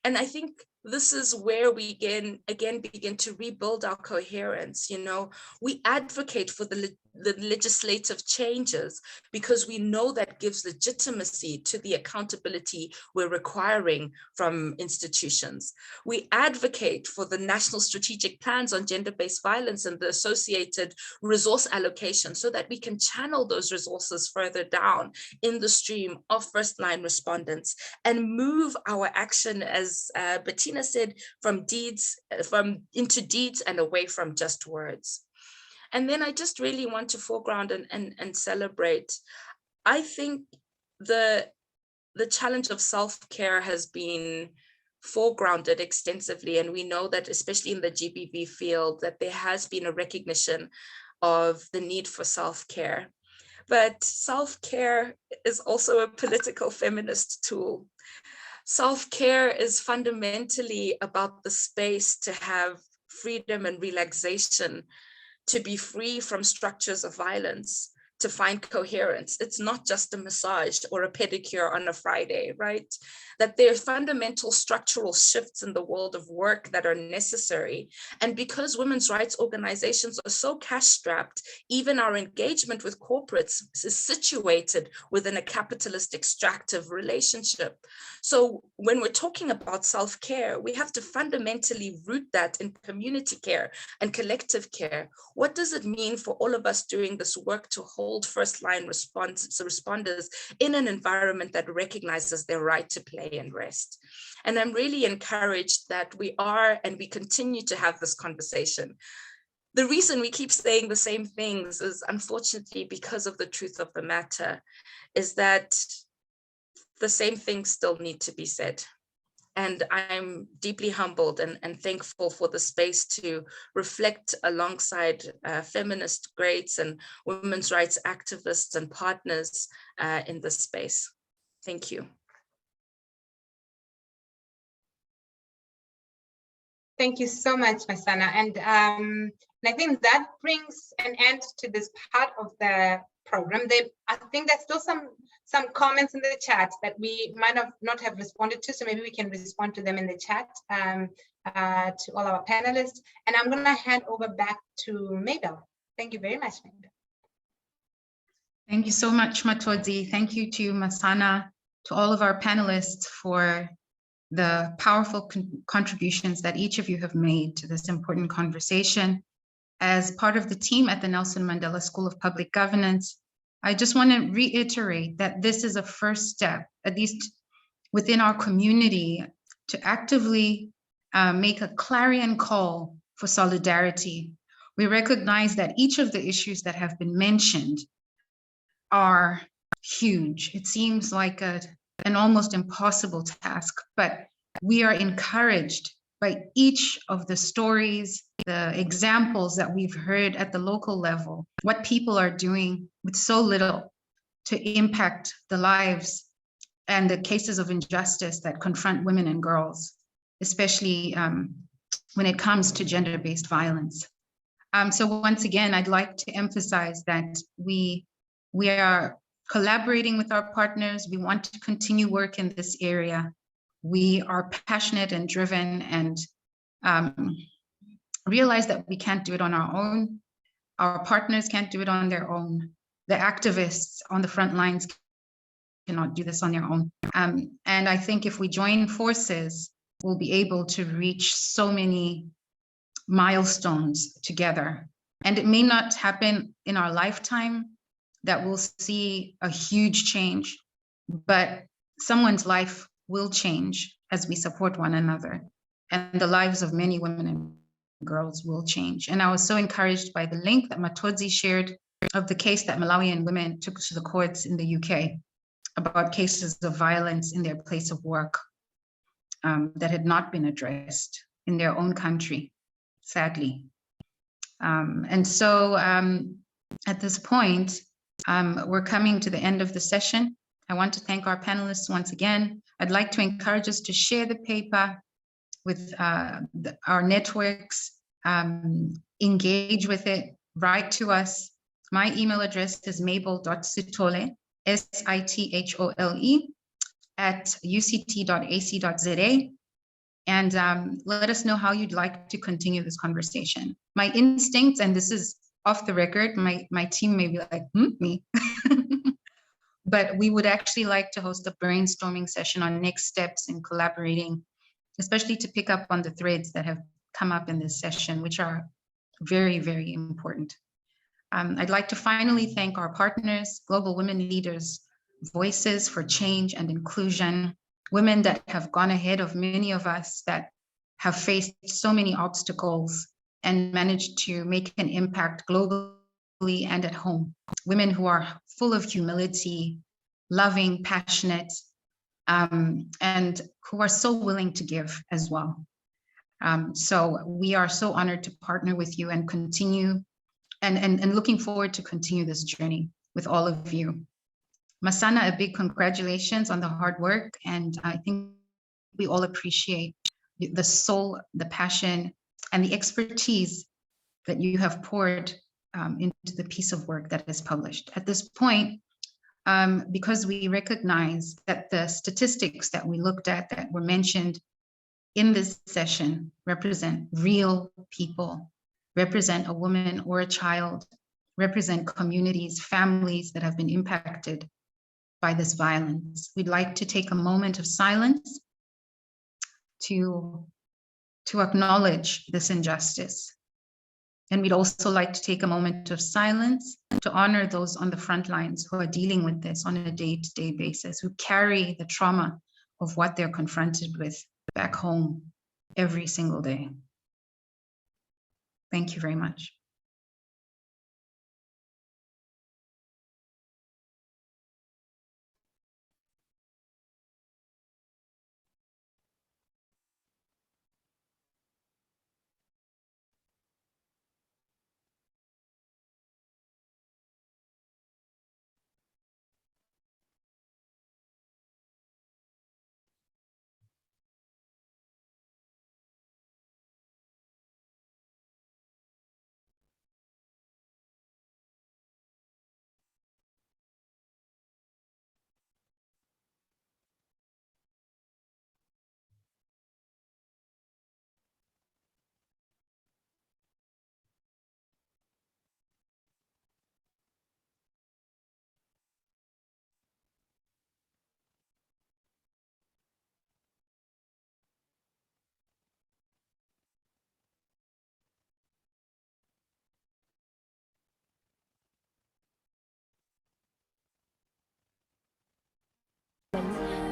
And I think this is where we again begin to rebuild our coherence. You know, we advocate for the legislative changes because we know that gives legitimacy to the accountability we're requiring from institutions. We advocate for the national strategic plans on gender-based violence and the associated resource allocation so that we can channel those resources further down in the stream of first-line respondents and move our action, as Bettina said, into deeds and away from just words. And then I just really want to foreground and celebrate. I think the challenge of self-care has been foregrounded extensively. And we know that, especially in the GBV field, that there has been a recognition of the need for self-care. But self-care is also a political feminist tool. Self-care is fundamentally about the space to have freedom and relaxation, to be free from structures of violence, to find coherence. It's not just a massage or a pedicure on a Friday, right? That there are fundamental structural shifts in the world of work that are necessary. And because women's rights organizations are so cash-strapped, even our engagement with corporates is situated within a capitalist extractive relationship. So when we're talking about self-care, we have to fundamentally root that in community care and collective care. What does it mean for all of us doing this work to hold first-line responders in an environment that recognizes their right to play and rest? And I'm really encouraged that we are and we continue to have this conversation. The reason we keep saying the same things is unfortunately because of the truth of the matter, is that the same things still need to be said. And I'm deeply humbled and thankful for the space to reflect alongside feminist greats and women's rights activists and partners in this space. Thank you. Thank you so much, Masana. And I think that brings an end to this part of the program. I think there's still some comments in the chat that we might not have responded to, so maybe we can respond to them in the chat to all our panelists. And I'm going to hand over back to Mabel. Thank you very much, Mabel. Thank you so much, Matodzi. Thank you to Masana, to all of our panelists for the powerful contributions that each of you have made to this important conversation. As part of the team at the Nelson Mandela School of Public Governance, I just want to reiterate that this is a first step, at least within our community, to actively make a clarion call for solidarity. We recognize that each of the issues that have been mentioned are huge. It seems like an almost impossible task, but we are encouraged by each of the stories, the examples that we've heard at the local level, what people are doing with so little to impact the lives and the cases of injustice that confront women and girls, especially when it comes to gender-based violence. So once again, I'd like to emphasize that we are collaborating with our partners. We want to continue work in this area. We are passionate and driven and realize that we can't do it on our own. Our partners can't do it on their own. The activists on the front lines cannot do this on their own. And I think if we join forces, we'll be able to reach so many milestones together. And it may not happen in our lifetime that we'll see a huge change, but someone's life will change as we support one another, and the lives of many women and girls will change. And I was so encouraged by the link that Matodzi shared of the case that Malawian women took to the courts in the UK about cases of violence in their place of work that had not been addressed in their own country, sadly. And so at this point, we're coming to the end of the session. I want to thank our panelists once again. I'd like to encourage us to share the paper with our networks, engage with it, write to us. My email address is mabel.sithole, SITHOLE, @uct.ac.za. And let us know how you'd like to continue this conversation. My instincts, and this is off the record, my team may be like, me. But we would actually like to host a brainstorming session on next steps in collaborating, especially to pick up on the threads that have come up in this session, which are very, very important. I'd like to finally thank our partners, Global Women Leaders, Voices for Change and Inclusion, women that have gone ahead of many of us that have faced so many obstacles and managed to make an impact globally and at home. Women who are full of humility, loving, passionate, and who are so willing to give as well. So we are so honored to partner with you and continue and looking forward to continue this journey with all of you. Masana, a big congratulations on the hard work. And I think we all appreciate the soul, the passion, and the expertise that you have poured into the piece of work that is published. At this point, because we recognize that the statistics that we looked at that were mentioned in this session represent real people, represent a woman or a child, represent communities, families that have been impacted by this violence. We'd like to take a moment of silence to acknowledge this injustice. And we'd also like to take a moment of silence to honor those on the front lines who are dealing with this on a day-to-day basis, who carry the trauma of what they're confronted with back home every single day. Thank you very much.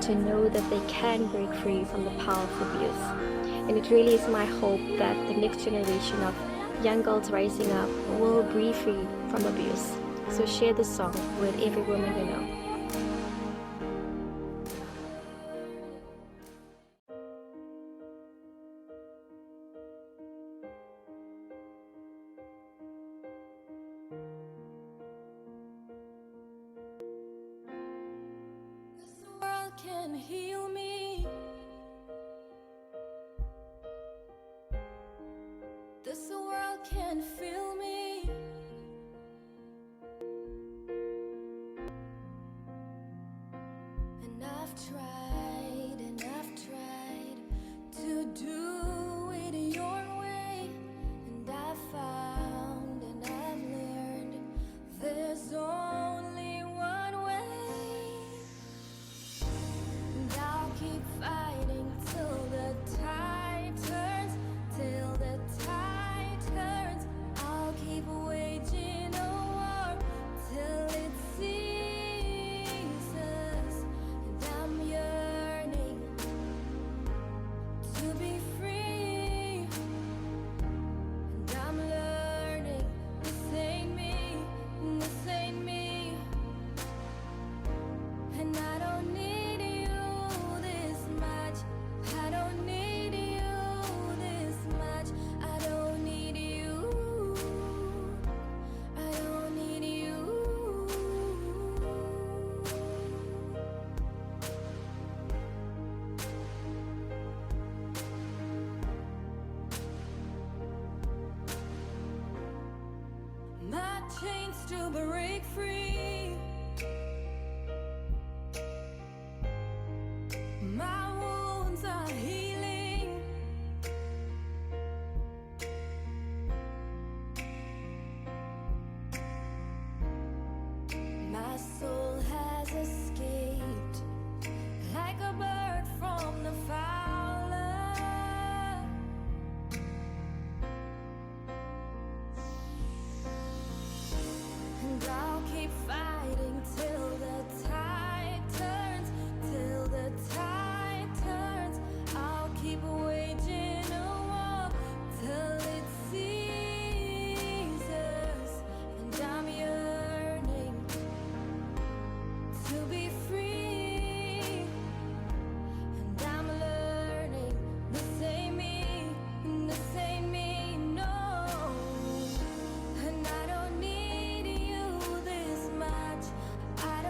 To know that they can break free from the power of abuse. And it really is my hope that the next generation of young girls rising up will break free from abuse. So share this song with every woman you know. Can heal me. This world can feel me. And I've tried to do it your way. And I've found and I've learned there's only one way. I'll keep fighting till the tide turns, till the tide turns. I'll keep waging a war till it ceases. And I'm yearning to be free. And I'm learning this ain't me, this ain't me. And I don't need I don't need you this much. I don't need you. I don't need you. My chains to break free. My wounds are healing. My soul has escaped like a bird from the fowler. And I'll keep fighting till the tide turns, till the tide turns. I'll keep waging a war till it ceases. And I'm yearning to be free. And I'm learning this ain't me, this ain't me, no. And I don't need you this much. I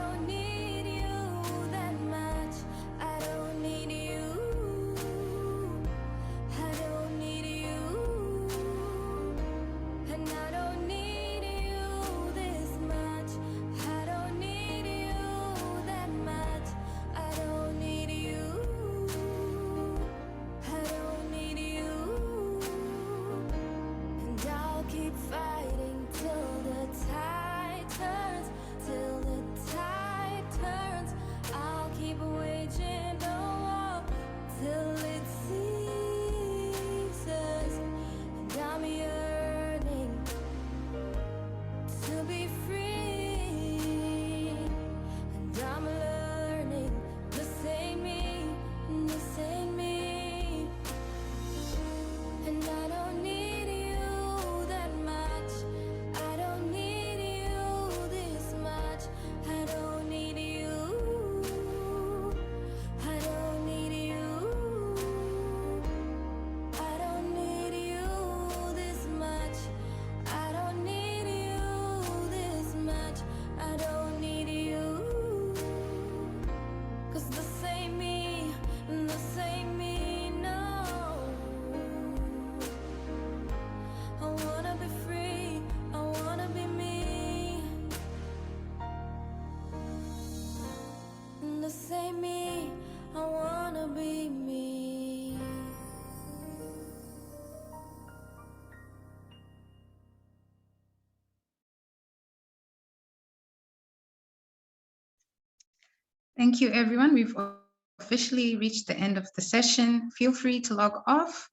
keep fighting till the tide turns, till the tide turns. I'll keep waging a war till it ceases, and I'm yearning to be free, and I'm learning this ain't me, this ain't me. And I don't need you that much, I don't need you this much, I don't need you, I don't need you, I don't need you this much, I don't need you this much, I don't need you. 'Cause this ain't me, this ain't me, no. I wanna be free, I wanna be me. This ain't me, I wanna be me. Thank you, everyone. We've officially reached the end of the session. Feel free to log off.